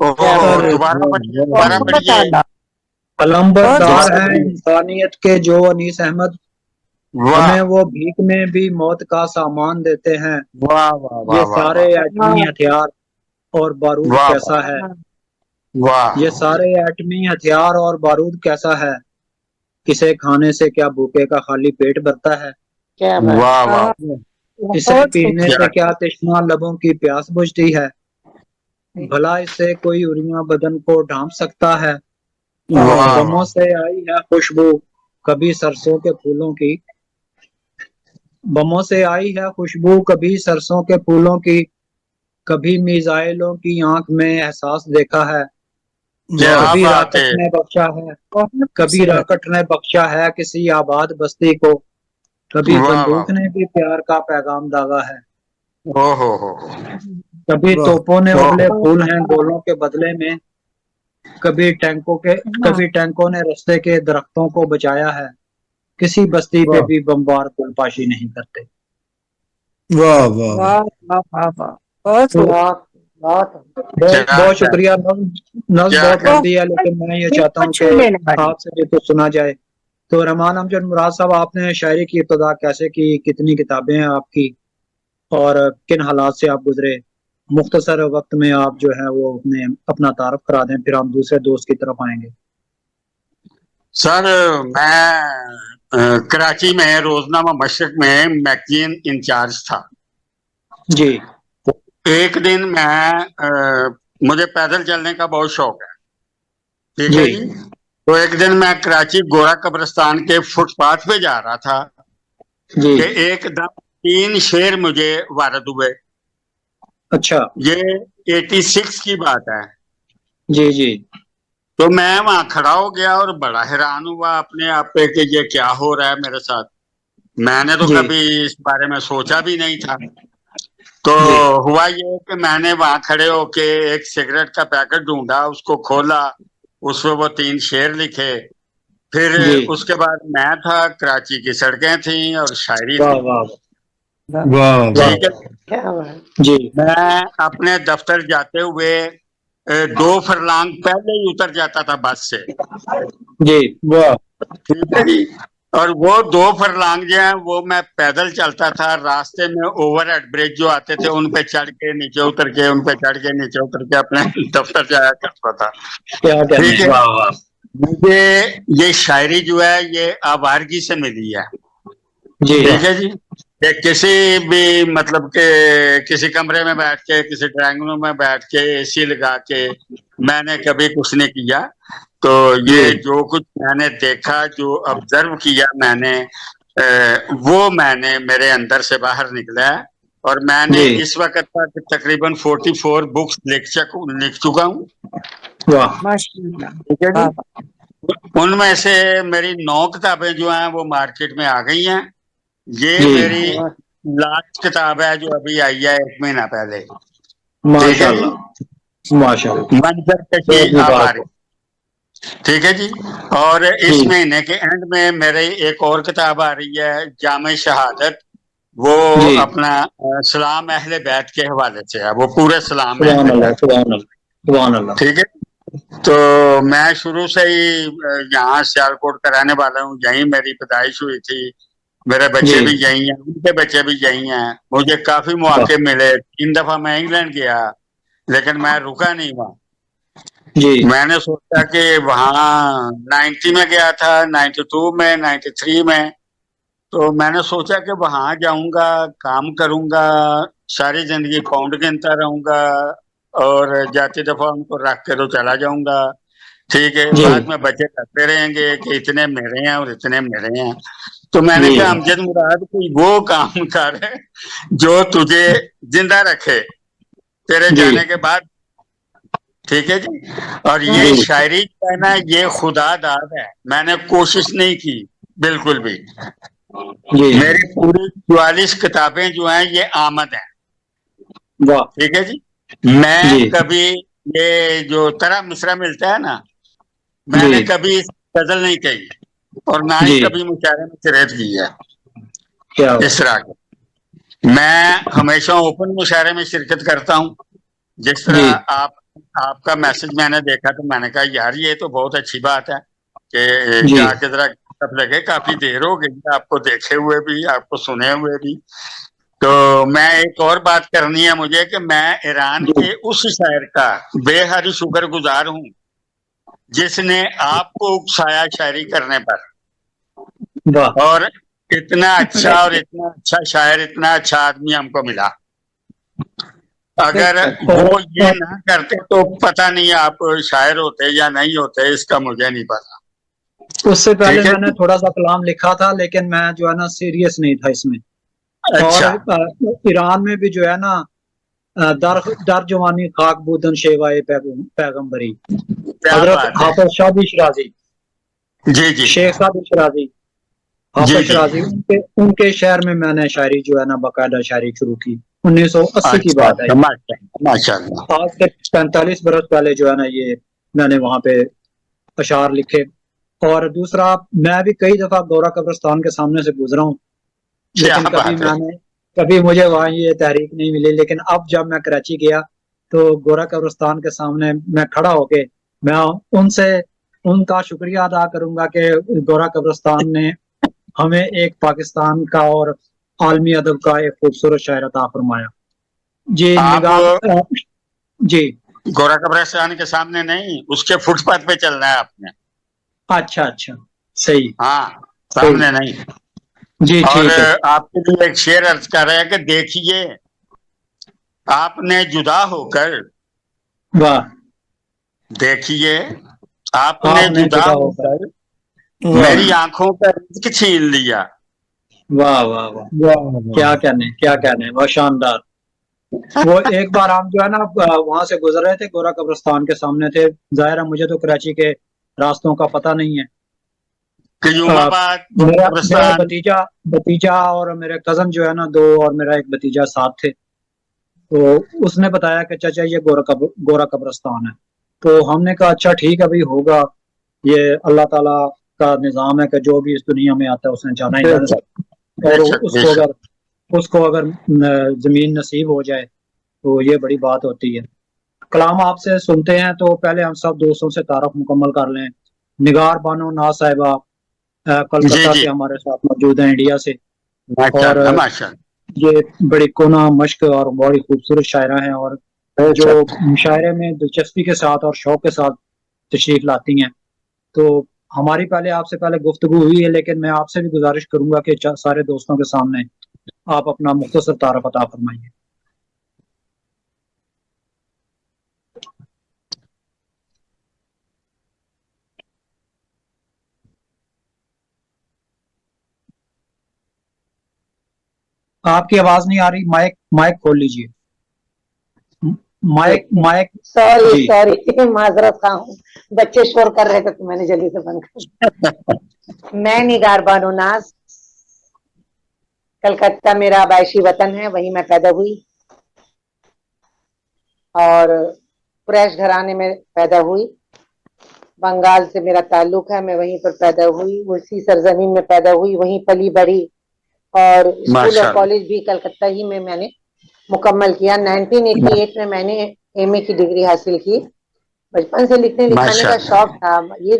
کیا اوہ، بات، دوبارہ پڑھیے، دوبارہ بہت پڑھیے، اعلیٰ، بہت علمبردار دوبارہ ہیں خوبصورت۔ پڑھیے. انسانیت کے جو انیس احمد، واہ ہمیں وہ بھیک میں بھی موت کا سامان دیتے ہیں، واہ واہ یہ واہ واہ سارے واہ ایٹمی ہتھیار اور بارود واہ کیسا ہے، واہ یہ سارے ایٹمی ہتھیار اور بارود کیسا ہے، اسے کھانے سے کیا بھوکے کا خالی پیٹ بھرتا ہے، کیا بات، واہ واہ. اسے بہت پینے کیا سے کیا تشنا لبوں کی پیاس بجھتی ہے، بھلا اس سے کوئی اریاں بدن کو ڈھانپ سکتا ہے، واہ بموں واہ. سے آئی ہے خوشبو کبھی سرسوں کے پھولوں کی، بموں سے آئی ہے خوشبو کبھی سرسوں کے پھولوں کی، کبھی میزائلوں کی آنکھ میں احساس دیکھا ہے، کیا کبھی بات ہے، راکٹ نے بخشا ہے، بہت کبھی خوبصورت۔ راکٹ نے بخشا ہے کسی آباد بستی کو، کبھی واہ واہ. بندوق نے بھی پیار کا پیغام داغا ہے، او ہو. کبھی توپوں نے او ابلے ہو. پھول ہیں گولوں کے بدلے میں، کبھی ٹینکوں نے رستے کے درختوں کو بچایا ہے، کسی بستی پہ بھی بمبار پل پاشی نہیں کرتے۔ واہ واہ واہ واہ، بہت تو بہت بہت، کیا بہت کیا شکریہ۔ نظم کیا بہت کہنے. لمبی ہے لیکن میں یہ دل چاہتا کو ہوں چھو کہ لینے والی۔ آپ سے بھی کچھ سنا جائے۔ تو رحمان امجد مراد صاحب، آپ نے شاعری کی ابتدا کیسے کی، کتنی کتابیں ہیں آپ کی، اور کن حالات سے آپ گزرے؟ مختصر وقت میں آپ جو ہے وہ اپنا تعارف کرا دیں، پھر ہم دوسرے دوست کی طرف آئیں گے۔ سر میں کراچی میں روزنامہ مشرق میں میگزین انچارج تھا. جی ایک دن مجھے پیدل چلنے کا بہت شوق ہے، ٹھیک ہے جی جی. تو ایک دن میں کراچی گورا قبرستان کے فٹ پاتھ پہ جا رہا تھا جی کہ ایک دم 3 شیر مجھے وارد ہوئے. اچھا، یہ 86 کی بات ہے. جی جی تو میں وہاں کھڑا ہو گیا اور بڑا حیران ہوا اپنے آپ پہ کہ یہ کیا ہو رہا ہے میرے ساتھ. میں نے تو جی کبھی اس بارے میں سوچا بھی نہیں تھا. تو جی ہوا یہ کہ میں نے وہاں کھڑے ہو کے ایک سگریٹ کا پیکٹ ڈھونڈا، اس کو کھولا، اس پہ وہ 3 شعر لکھے. پھر جی اس کے بعد میں تھا، کراچی کی سڑکیں تھیں اور شاعری واہ تھی. واہ واہ، ٹھیک ہے. کیا بات، جی میں اپنے دفتر جاتے ہوئے 2 فرلانگ پہلے ہی اتر جاتا تھا بس سے. جی واہ ٹھیک ہے جی. اور وہ 2 فرلانگ جو ہیں وہ میں پیدل چلتا تھا، راستے میں اوور ہیڈ برج جو آتے تھے ان پہ چڑھ کے نیچے اتر کے، ان پہ چڑھ کے نیچے اتر کے اپنے دفتر جایا کرتا تھا. کیا کہنے ٹھیک ہے. واہ واہ مجھے یہ شاعری جو ہے یہ آوارگی سے ملی ہے. جی ٹھیک ہے جی. کہ کسی بھی مطلب کہ کسی کمرے میں بیٹھ کے، کسی ڈرائنگ روم میں بیٹھ کے اے سی لگا کے میں نے کبھی کچھ نہیں کیا. تو یہ جو کچھ میں نے دیکھا، جو آبزرو کیا میں نے، وہ میں نے میرے اندر سے باہر نکلا ہے. اور میں نے جی اس وقت تک تقریباً 44 بکس لکھ چکا ہوں. واہ ماشاء اللہ. ٹھیک ہے جی. واہ واہ. ان میں سے میری 9 کتابیں جو ہیں وہ مارکیٹ میں آ گئی ہیں. یہ جی میری لاسٹ کتاب ہے جو ابھی آئی ہے 1 مہینہ پہلے. ماشاء اللہ ماشاء اللہ. منظر بہت کشی مبارک آوارگی. ہو. ٹھیک ہے جی. اور اس جی مہینے کے اینڈ میں میری ایک اور کتاب آ رہی ہے جامع شہادت. وہ جی اپنا سلام اہل بیت کے حوالے سے ہے، وہ پورے سلام اہل سبحان اللہ بیت. سبحان اللہ سبحان اللہ. ٹھیک ہے. تو میں شروع سے ہی یہاں سیالکوٹ کا رہنے والا ہوں، یہیں میری پیدائش ہوئی تھی، میرے بچے جی بھی یہی ہیں، ان کے بچے بھی یہی ہیں. مجھے کافی مواقع ملے، 3 دفعہ میں انگلینڈ گیا لیکن میں رکا نہیں وہاں. جی میں نے سوچا کہ وہاں 90 میں گیا تھا، 92 میں، 93 میں. تو میں نے سوچا کہ وہاں جاؤں گا، کام کروں گا، ساری زندگی پاؤنڈ گنتا رہوں گا اور جاتی دفعہ ان کو رکھ کے تو چلا جاؤں گا. ٹھیک ہے. جی بعد میں بچے کرتے رہیں گے کہ اتنے میرے ہیں اور اتنے میرے ہیں. تو میں نے جی کہا امجد مراد کوئی وہ کام کر جو تجھے زندہ رکھے تیرے جی جانے کے بعد. ٹھیک ہے جی. اور یہ جی شاعری جو ہے نا یہ خدا داد ہے، میں نے کوشش نہیں کی بالکل بھی. جی میری پوری 44 کتابیں جو ہیں یہ آمد ہیں. واہ ٹھیک ہے جی. میں جی کبھی یہ جو طرح مصرع ملتا ہے نا، میں جی نے کبھی غزل نہیں کہی اور نہ ہی جی کبھی مشاعرے میں شرکت کی ہے کیا اس طرح کے. میں ہمیشہ اوپن مشاعرے میں شرکت کرتا ہوں. جس جی طرح آپ کا میسج میں نے دیکھا تو میں نے کہا یار یہ تو بہت اچھی بات ہے کہ جی جا کے ذرا سب لگے. کافی دیر ہو گئی آپ کو دیکھے ہوئے بھی، آپ کو سنے ہوئے بھی. تو میں ایک اور بات کرنی ہے مجھے کہ میں ایران جی کے اس شاعر کا بے حد شکر گزار ہوں جس نے آپ کو اکسایا شاعری کرنے پر. واہ اور اتنا اچھا اور اتنا اچھا شاعر، اتنا اچھا آدمی ہم کو ملا. اگر وہ یہ نہ کرتے تو پتہ نہیں آپ شاعر ہوتے یا نہیں ہوتے، اس کا مجھے نہیں پتا. اس سے پہلے ٹھیک ہے. میں نے تھوڑا سا کلام لکھا تھا لیکن میں جو ہے نا سیریس نہیں تھا اس میں. اور اچھا ایران میں بھی جو ہے نا در جوانی خاک بودن شیوائے پیغمبری، کیا حضرت بات ہے. حافظ شادی شرازی، جی جی شیخ شادی شرازی، جی حافظ جی شرازی، ان کے شہر میں میں نے شاعری جو ہے نا باقاعدہ شاعری شروع کی. 1980 کی اچھا بات ہے. اچھا ماشاء اللہ. آج سے 45 برس پہلے جو ہے نا یہ میں نے وہاں پہ اشعار لکھے. اور دوسرا میں بھی کئی دفعہ گورا قبرستان کے سامنے سے گزرا ہوں کیا لیکن بات ہے. کبھی مجھے وہاں یہ تحریک نہیں ملی. لیکن اب جب میں کراچی گیا تو گورا قبرستان کے سامنے میں کھڑا ہو کے میں ان کا شکریہ ادا کروں گا کہ گورا قبرستان نے ہمیں ایک پاکستان کا اور عالمی ادب کا ایک خوبصورت شاعر عطا فرمایا. جی آپ نگاہ جی گورا قبرستان کے سامنے نہیں، اس کے فٹ پاتھ پہ چلنا ہے آپ نے. اچھا اچھا صحیح ہاں صحیح. سامنے نہیں. جی اور ٹھیک ہے. آپ کے لیے ایک شعر عرض کر رہے ہیں کہ دیکھیے آپ نے جدا ہو کر، واہ دیکھیے آپ نے جدا ہو کر واہ میری آنکھوں کا رزق چھین لیا. واہ واہ واہ کیا کہنے وہ شاندار. وہ ایک بار ہم جو ہے نا وہاں سے گزر رہے تھے، گورا قبرستان کے سامنے تھے. ظاہر ہے مجھے تو کراچی کے راستوں کا پتہ نہیں ہے. قیوم آباد گورا میرا قبرستان. بتیجا اور میرے کزن جو ہے نا 2 اور میرا ایک بتیجا ساتھ تھے. تو اس نے بتایا کہ چچا یہ گورا قبرستان ہے. تو ہم نے کہا اچھا ٹھیک ہے بھائی ہوگا، یہ اللہ تعالیٰ کا نظام ہے کہ جو بھی اس دنیا میں آتا ہے اس نے جانا ہی بے جانا. شک بے اور شک بے شک. اس کو اگر زمین نصیب ہو جائے تو یہ بڑی بات ہوتی ہے. کلام آپ سے سنتے ہیں تو پہلے ہم سب دوستوں سے تعارف مکمل کر لیں. نگار بانو ناز صاحبہ کلکتہ جی سے ہمارے ساتھ موجود ہیں، انڈیا سے. ماشاء اور اللہ ماشاء یہ بڑی کونا مشق اور بڑی خوبصورت شاعرہ ہیں، اور جو اللہ. مشاعرے میں دلچسپی کے ساتھ اور شوق کے ساتھ تشریف لاتی ہیں. تو ہماری پہلے آپ سے پہلے گفتگو ہوئی ہے، لیکن میں آپ سے بھی گزارش کروں گا کہ سارے دوستوں کے سامنے آپ اپنا مختصر تعارف عطا فرمائیے. آپ کی آواز نہیں آ رہی، مائک کھول لیجئے. مائک سوری جی. سوری معذرت خواہ ہوں، بچے شور کر رہے تھے تو میں نے جلدی سے بند کر دیا. میں نگار بانو ناز، کلکتہ میرا آبائشی وطن ہے، وہیں میں پیدا ہوئی اور قریش گھرانے میں پیدا ہوئی. بنگال سے میرا تعلق ہے، میں وہیں پر پیدا ہوئی، اسی سرزمین میں پیدا ہوئی، وہیں پلی بڑھی، اور اسکول اور ماشاء اللہ کالج بھی کلکتہ ہی میں نے مکمل کیا. 1988 میں نے ایم اے کی ڈگری حاصل کی. بچپن سے لکھنے لکھانے ماشاء کا اللہ شوق تھا. یہ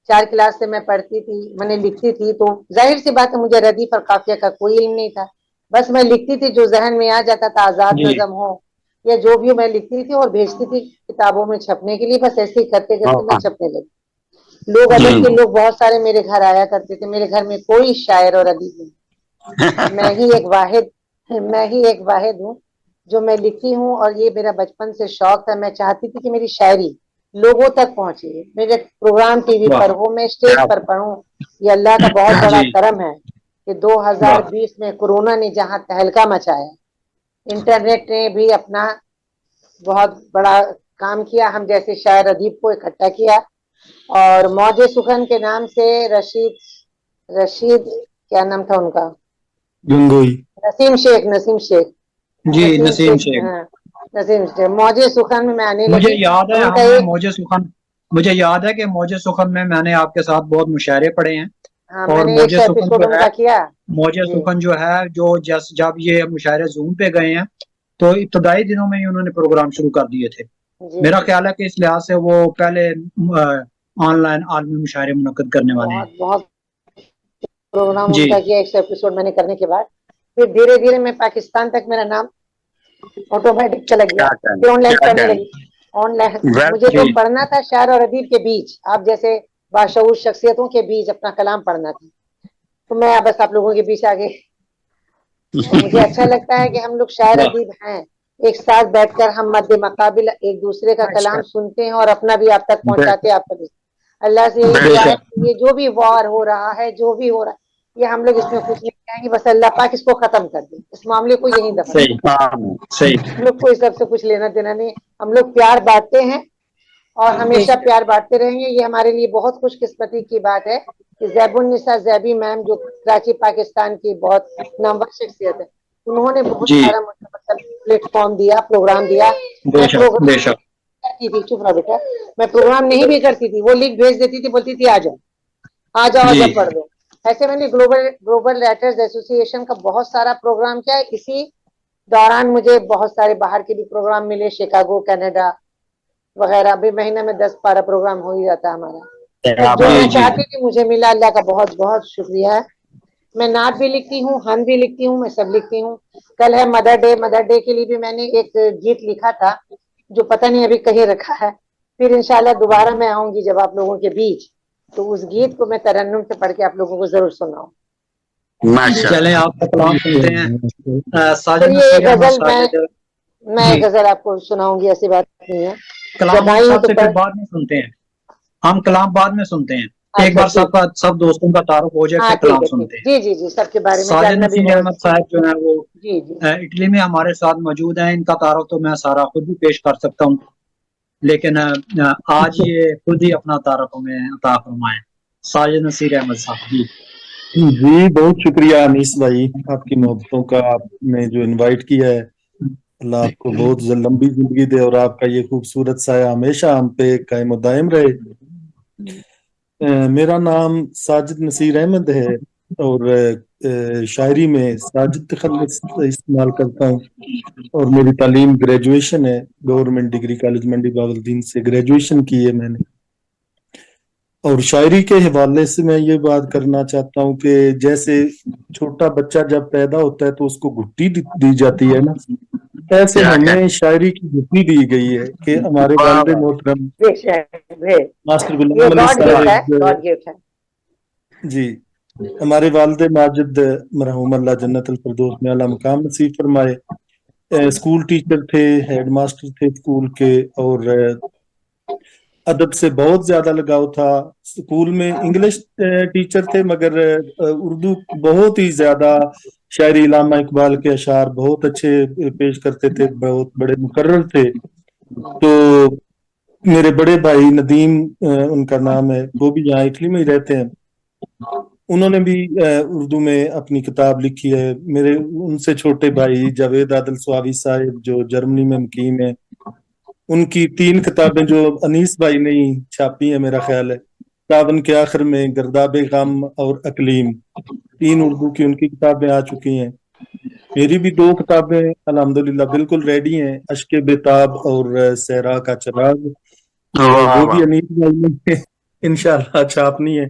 4 کلاس سے میں پڑھتی تھی، میں نے لکھتی تھی، تو ظاہر سی بات ہے مجھے ردیف اور قافیہ کا کوئی علم نہیں تھا. بس میں لکھتی تھی جو ذہن میں آ جاتا تھا، آزاد جی. نظم ہو یا جو بھی میں لکھتی تھی اور بھیجتی تھی کتابوں میں چھپنے کے لیے. بس ایسے ہی کرتے کرتے میں چھپنے لگی. لوگ جی. ادب کے لوگ بہت سارے میرے گھر آیا کرتے تھے. میرے گھر میں کوئی شاعر اور ادیب نہیں، میں ہی ایک واحد ہوں جو میں لکھتی ہوں. اور یہ میرا بچپن سے شوق تھا. میں چاہتی تھی کہ میری شاعری لوگوں تک پہنچے، میرے پروگرام ٹی وی واہ. پر ہو، میں اسٹیج پر پڑھوں. یہ اللہ کا بہت بڑا جی. کرم ہے کہ واہ. 2020 میں کورونا نے جہاں تہلکہ مچایا، انٹرنیٹ نے بھی اپنا بہت بڑا کام کیا، ہم جیسے شاعر ادیب کو اکٹھا کیا. اور موج سخن کے نام سے رشید کیا نام تھا ان کا، گنگوئی. نسیم شیخ جی نسیم شیخ. ہاں نسیم شیخ موج سخن میں آنے مجھے لگی. یاد ہے اور ان کا ہم نے ایک مجھے یاد ہے کہ موج سخن میں نے آپ کے ساتھ بہت مشاعرے پڑھے ہیں. ہاں میں اور نے موج 100 سخن ایپیسوڈ جو ان ہے کا کیا. موج جی سخن جو ہے جب یہ مشاعرے زوم پہ گئے ہیں تو ابتدائی دنوں میں ہی انہوں نے پروگرام شروع کر دیے تھے. جی میرا خیال ہے کہ اس لحاظ سے وہ پہلے آن لائن عالمی مشاعرے منعقد کرنے والے ہیں. بہت بہت پروگرام ان جی. کا کیا 100 ایپیسوڈ میں نے کرنے کے بعد پھر دھیرے دھیرے میں پاکستان تک میرا نام آٹومیٹک چلا گیا. کیا پھر آن کہیں لائن کیا پڑھنے کہیں. لگی. آن لائن مجھے ویل تو جی. پڑھنا تھا شاعر اور ادیب کے بیچ، آپ جیسے باشعور شخصیتوں کے بیچ اپنا کلام پڑھنا تھا. تو میں بس آپ لوگوں کے بیچ آگے، اور مجھے اچھا لگتا ہے کہ ہم لوگ شاعر واہ. ادیب ہیں، ایک ساتھ بیٹھ کر ہم مد مقابل ایک دوسرے کا کلام سنتے ہیں اور اپنا بھی آپ تک پہنچاتے ہیں. آپ تک اللہ سے یہی بے دعا ہے شک. کہ یہ جو بھی وار ہو رہا ہے، جو بھی ہو رہا ہے، یہ ہم لوگ اس میں کچھ نہیں کہیں گے، بس اللہ پاک اس کو ختم کر دے، اس معاملے کو یہیں دفن کر صحیح. دے. صحیح. ہم لوگ کو اس سب سے کچھ لینا دینا نہیں. ہم لوگ پیار بانٹتے ہیں اور ہمیشہ پیار بانٹتے رہیں گے. یہ ہمارے لیے بہت خوش قسمتی کی بات ہے کہ زیب النساء زیبی میم جو کراچی پاکستان کی بہت نامور شخصیت ہے، انہوں نے بہت جی. سارا مجھے پلیٹ فارم دیا، پروگرام دیا. بے میں شک. بے پروگرام شک. کرتی تھی، چپ رہا بیٹا، میں پروگرام نہیں بھی کرتی تھی، وہ لنک بھیج دیتی تھی، بولتی تھی آ جاؤ آ جاؤ آ جی. جاؤ پڑھ دو. ایسے میں نے گلوبل رائٹرز ایسوسی ایشن کا بہت سارا پروگرام کیا ہے. اسی دوران مجھے بہت سارے باہر کے بھی پروگرام ملے، شکاگو کینیڈا وغیرہ. ابھی مہینے میں 10-12 پروگرام ہو ہی جاتا ہے ہمارا. بس جو جی. میں جی. چاہتی تھی مجھے ملا، اللہ کا بہت بہت شکریہ ہے. میں نعت بھی لکھتی ہوں، ہم بھی لکھتی ہوں، میں سب لکھتی ہوں. کل ہے مدر ڈے کے لیے بھی میں نے ایک گیت لکھا تھا جو پتہ نہیں ابھی کہیں رکھا ہے. پھر انشاءاللہ دوبارہ میں آؤں گی جب آپ لوگوں کے بیچ، تو اس گیت کو میں ترنم سے پڑھ کے آپ لوگوں کو ضرور سناؤں. ماشاء چلیں اللہ. آپ کا کلام سنتے ہیں. ساجد چلیے نصیر ایک احمد غزل ساجد. میں جی. ایک غزل آپ کو سناؤں گی، ایسی بات نہیں ہے. کلام جب ہم آئی ہوں سب تو سے پھر بعد میں سنتے ہیں. ہم کلام بعد میں سنتے ہیں. ایک اچھا بار ٹھیک، سب دوستوں کا تعارف ہو جائے ہاں پھر ٹھیک کلام ہے ٹھیک سنتے ہیں. جی جی جی، سب کے بارے میں ساجد جاننا بھی نصیر بہت. احمد صاحب جو ہیں وہ جی جی اٹلی میں ہمارے ساتھ موجود ہیں. ان کا تعارف تو میں سارا خود بھی پیش کر سکتا ہوں، لیکن آج یہ خود ہی اپنا تعارف ہمیں عطا فرمائیں. ساجد نصیر احمد صاحب. جی. جی بہت شکریہ انیس بھائی، آپ کی محبتوں کا، آپ نے جو انوائٹ کیا ہے. اللہ آپ کو بہت لمبی زندگی دے اور آپ کا یہ خوبصورت سایہ ہمیشہ ہم پہ قائم و دائم رہے. میرا نام ساجد نصیر احمد ہے اور شاعری میں ساجد تخلص استعمال کرتا ہوں. اور میری تعلیم گریجویشن ہے، گورنمنٹ ڈگری کالج منڈی بہاولدین سے گریجویشن کی ہے میں نے. اور شاعری کے حوالے سے میں یہ بات کرنا چاہتا ہوں کہ جیسے چھوٹا بچہ جب پیدا ہوتا ہے تو اس کو گھٹی دی جاتی ہے نا، ایسے کیا ہمیں شاعری کی گھٹی دی گئی ہے کہ ہمارے واہ والد واہ محترم بے شک ہے، ماسٹر یہ غلام علی گاڈ گفٹ ہے، صاحب، گاڈ گفٹ ہے. جی ہمارے والد ماجد مرحوم اللہ جنت الفردوس میں اعلیٰ مقام نصیب فرمائے، اسکول ٹیچر تھے، ہیڈ ماسٹر تھے اسکول کے، اور ادب سے بہت زیادہ لگاؤ تھا. اسکول میں انگلش ٹیچر تھے مگر اردو بہت ہی زیادہ، شاعری علامہ اقبال کے اشعار بہت اچھے پیش کرتے تھے، بہت بڑے مقرر تھے. تو میرے بڑے بھائی ندیم ان کا نام ہے، وہ بھی یہاں اٹلی میں ہی رہتے ہیں، انہوں نے بھی اردو میں اپنی کتاب لکھی ہے. میرے ان سے چھوٹے بھائی جاوید عادل سواوی صاحب جو جرمنی میں مقیم ہیں، ان کی 3 کتابیں جو انیس بھائی نے ہی چھاپی ہیں میرا خیال ہے، ساون کے آخر میں، گرداب غم اور اقلیم، 3 اردو کی ان کی کتابیں آ چکی ہیں. میری بھی 2 کتابیں الحمدللہ بالکل ریڈی ہیں، اشک بےتاب اور صحرا کا چراغ، واہ وہ واہ. بھی انیس بھائی نے انشاءاللہ چھاپنی ہے.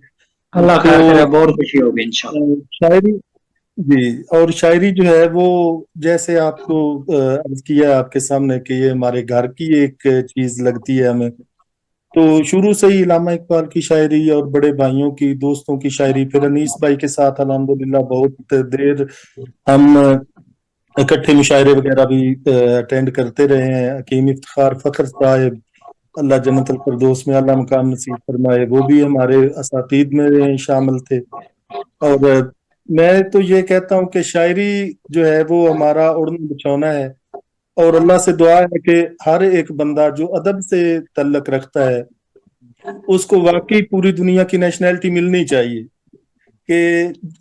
اللہ تو خیر کرے، بہت خوشی ہوگی انشاءاللہ. شاعری، جی، اور شاعری جو ہے وہ جیسے آپ کو عرض کیا آپ کے سامنے کہ یہ ہمارے گھر کی ایک چیز لگتی ہے ہمیں، تو شروع سے ہی علامہ اقبال کی شاعری اور بڑے بھائیوں کی، دوستوں کی شاعری، پھر انیس بھائی کے ساتھ الحمدللہ بہت دیر ہم اکٹھے مشاعرے وغیرہ بھی اٹینڈ کرتے رہے ہیں. حکیم افتخار فخر صاحب اللہ جنت الفردوس میں اعلیٰ مقام نصیب فرمائے، وہ بھی ہمارے اساتید میں شامل تھے. اور میں تو یہ کہتا ہوں کہ شاعری جو ہے وہ ہمارا اڑنا بچھونا ہے، اور اللہ سے دعا ہے کہ ہر ایک بندہ جو ادب سے تعلق رکھتا ہے اس کو واقعی پوری دنیا کی نیشنلٹی ملنی چاہیے. کہ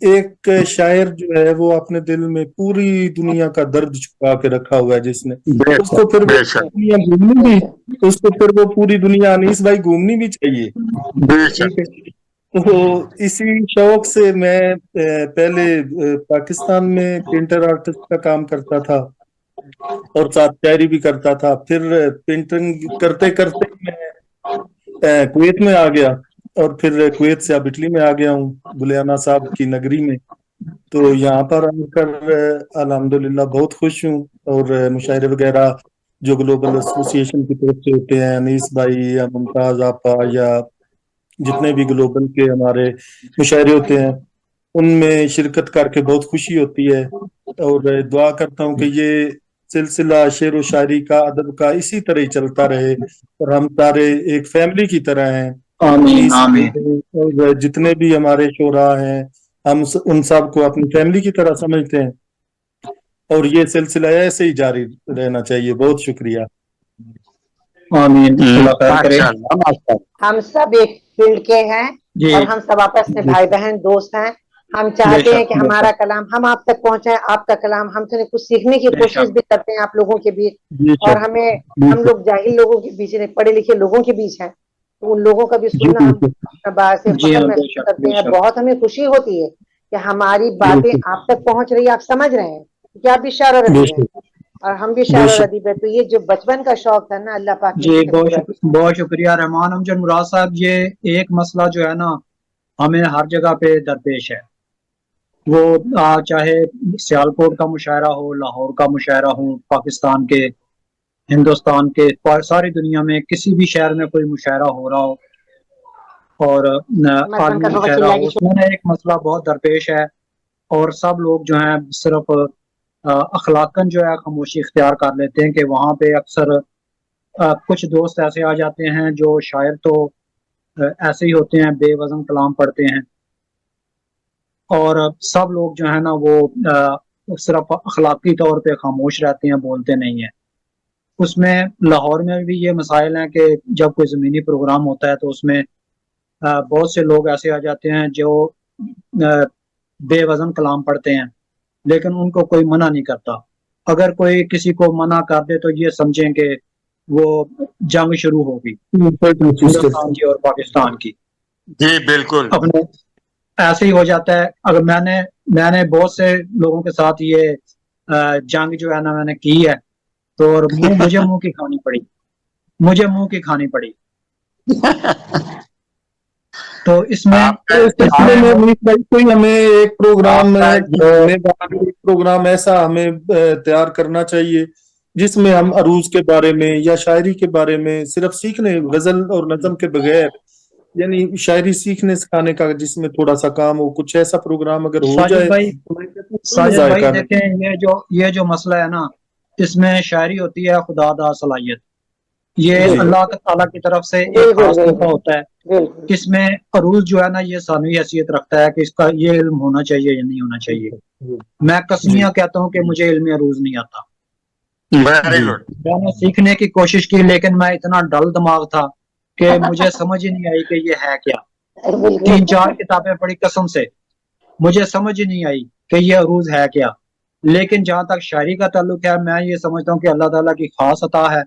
ایک شاعر جو ہے وہ اپنے دل میں پوری دنیا کا درد چھپا کے رکھا ہوا ہے، جس نے بے اس کو شک پھر وہ بے شک دنیا گھومنی بے بھی، شک. اس کو پھر وہ پوری دنیا انیس بھائی گھومنی بھی چاہیے. بے ٹھیک شک. ہے، تو اسی شوق سے میں پہلے پاکستان میں پینٹر آرٹسٹ کا کام کرتا تھا اور ساتھ شاعری بھی کرتا تھا. پھر پینٹنگ کرتے کرتے میں کویت میں آ گیا، اور پھر کویت سے اب اٹلی میں آ گیا ہوں، بلیانا صاحب کی نگری میں. تو یہاں پر آ کر الحمدللہ بہت خوش ہوں. اور مشاعرے وغیرہ جو گلوبل ایسوسی ایشن کی طرف سے ہوتے ہیں، انیس بھائی یا ممتاز آپا یا جتنے بھی گلوبل کے ہمارے مشاعرے ہوتے ہیں، ان میں شرکت کر کے بہت خوشی ہوتی ہے. اور دعا کرتا ہوں کہ یہ سلسلہ شعر و شاعری کا، ادب کا اسی طرح ہی چلتا رہے، اور ہم سارے ایک فیملی کی طرح ہیں. آمین انیس آمین. اور جتنے بھی ہمارے شعراء ہیں، ہم ان سب کو اپنی فیملی کی طرح سمجھتے ہیں، اور یہ سلسلہ ایسے ہی جاری رہنا چاہیے. بہت شکریہ. آمین، اللہ خیر کرے. ماشاء اللہ ماشاء اللہ. ہم سب ایک فیلڈ کے ہیں جی اور ہم سب آپس میں بے بھائی شک، بہن دوست ہیں. ہم بے چاہتے ہیں شک کہ بے ہمارا شک کلام ہم آپ تک پہنچائیں، آپ کا کلام ہم سے کچھ سیکھنے کی بے کوشش شک بھی کرتے ہیں آپ لوگوں کے بیچ. بے اور شک، ہمیں، بے ہم شک، لوگ جاہل لوگوں کے بیچ نہیں، پڑھے لکھے لوگوں کے بیچ ہیں، تو ان لوگوں کا بھی جی سننا بے ہم شک، باعث جی فخر ہاں، بے محسوس شک کرتے بے ہیں. شک. بہت ہمیں خوشی ہوتی ہے کہ ہماری بے باتیں شک، آپ تک پہنچ رہی ہے، آپ سمجھ رہے ہیں کہ آپ بھی شاعر اور بے ادیب ہیں شک، اور ہم بھی بے شاعر اور شک. ادیب ہیں. تو یہ جو بچپن کا شوق تھا نا، اللہ پاک نے جی ختم کیا. بہت شکریہ رحمان امجد مراد صاحب. یہ ایک مسئلہ جو ہے نا ہمیں ہر جگہ پہ درپیش ہے، وہ چاہے سیالکوٹ کا مشاعرہ ہو، لاہور کا مشاعرہ ہو، پاکستان کے، ہندوستان کے، ساری دنیا میں کسی بھی شہر میں کوئی مشاعرہ ہو رہا ہو اور مدمن کا عالمی بہت مشاعرہ چلیے ہو، اس میں ایک مسئلہ بہت درپیش ہے. اور سب لوگ جو ہیں صرف اخلاقاً جو ہے خاموشی اختیار کر لیتے ہیں. کہ وہاں پہ اکثر کچھ دوست ایسے آ جاتے ہیں جو شاعر تو ایسے ہی ہوتے ہیں، بے وزن کلام پڑھتے ہیں، اور سب لوگ جو ہے نا وہ صرف اخلاقی طور پہ خاموش رہتے ہیں، بولتے نہیں ہیں. اس میں لاہور میں بھی یہ مسائل ہیں کہ جب کوئی زمینی پروگرام ہوتا ہے تو اس میں بہت سے لوگ ایسے آ جاتے ہیں جو بے وزن کلام پڑھتے ہیں، لیکن ان کو کوئی منع نہیں کرتا. اگر کوئی کسی کو منع کر دے تو یہ سمجھیں کہ وہ جنگ شروع ہوگی ہندوستان کی اور پاکستان کی. جی بالکل. اپنے ایسے ہی ہو جاتا ہے. اگر میں نے بہت سے لوگوں کے ساتھ یہ جنگ جو ہے نا میں نے کی ہے، تو اور مجھے منہ کی کھانی پڑی. تو اس میں آپ تو اس سلسلے میں منیش بھائی کوئی ہمیں ایک پروگرام آپ ایک پروگرام ایسا ہمیں تیار کرنا چاہیے جس میں ہم عروض کے بارے میں یا شاعری کے بارے میں صرف سیکھنے غزل اور نظم کے بغیر یعنی شاعری سیکھنے سکھانے کا جس میں تھوڑا سا کام ہو, کچھ ایسا پروگرام اگر ہو ساجد جائے بھائی تو میں کہتا ہوں کوئی ساجد بھائی ذائقہ نہیں. دیکھیں یہ جو مسئلہ ہے نا, اس میں شاعری ہوتی ہے خدا داد صلاحیت, یہ جی اللہ تعالیٰ کی طرف سے ایک بالکل خاص تحفہ بالکل ہوتا ہے. بالکل اس میں عروض جو ہے نا یہ ثانوی حیثیت رکھتا ہے کہ اس کا یہ علم ہونا چاہیے یا نہیں ہونا چاہیے. میں جی قسمیہ کہتا ہوں کہ مجھے علم عروض نہیں آتا. ویری جی گڈ. میں نے سیکھنے کی کوشش کی لیکن میں اتنا ڈل دماغ تھا کہ مجھے سمجھ ہی نہیں آئی کہ یہ ہے کیا. بالکل 3-4 کتابیں پڑھی قسم سے, مجھے سمجھ ہی نہیں آئی کہ یہ عروض ہے کیا. لیکن جہاں تک شاعری کا تعلق ہے میں یہ سمجھتا ہوں کہ اللہ تعالیٰ کی خاص عطا ہے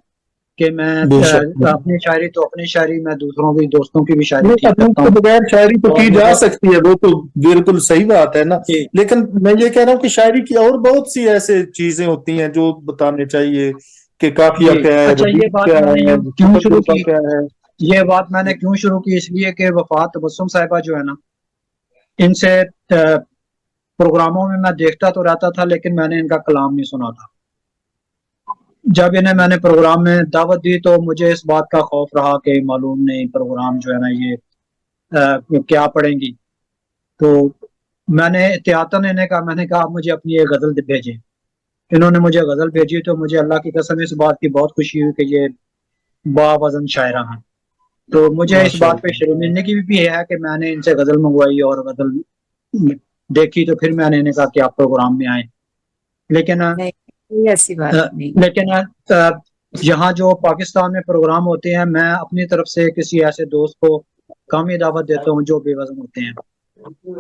کہ میں بے شک اپنی شاعری تو اپنی شاعری, میں دوسروں کی دوستوں کی بھی شاعری نہیں, ٹھیک عروض کرتا کے ہوں. بغیر شاعری تو اور کی جا مجھے سکتی ہے, وہ تو بالکل صحیح بات ہے نا, جی لیکن میں یہ کہہ رہا ہوں کہ شاعری کی اور بہت سی ایسے چیزیں ہوتی ہیں جو بتانے چاہیے کہ قافیہ جی کیا ہے, اچھا, یہ ردیف بات کیا میں نے ہے, کیوں سفر شروع غربہ کی, کیا ہے. یہ بات میں نے کیوں شروع کی, اس لیے کہ وفات تبسم صاحبہ جو ہے نا, ان سے پروگراموں میں دیکھتا تو رہتا تھا لیکن میں نے ان کا کلام نہیں سنا تھا. جب انہیں میں نے پروگرام میں دعوت دی تو مجھے اس بات کا خوف رہا کہ معلوم نہیں پروگرام جو ہے نا یہ کیا پڑھیں گی. تو میں نے احتیاطاً انہیں کہا, میں نے کہا آپ مجھے اپنی ایک غزل بھیجیں. انہوں نے مجھے غزل بھیجی تو مجھے اللہ کی قسم اس بات کی بہت خوشی ہوئی کہ یہ با وزن شاعرہ ہیں. تو مجھے اس ماشاء بات پہ اللہ. شرمندگی بھی ہے کہ میں نے ان سے غزل منگوائی اور غزل دیکھی تو پھر میں نے انہیں کہا کہ آپ پروگرام میں آئیں. لیکن نہیں, کوئی ایسی بات نہیں. لیکن یہاں جو پاکستان میں پروگرام ہوتے ہیں میں اپنی طرف سے کسی ایسے دوست کو کامی دعوت دیتا ہوں جو بے وزن ہوتے ہیں.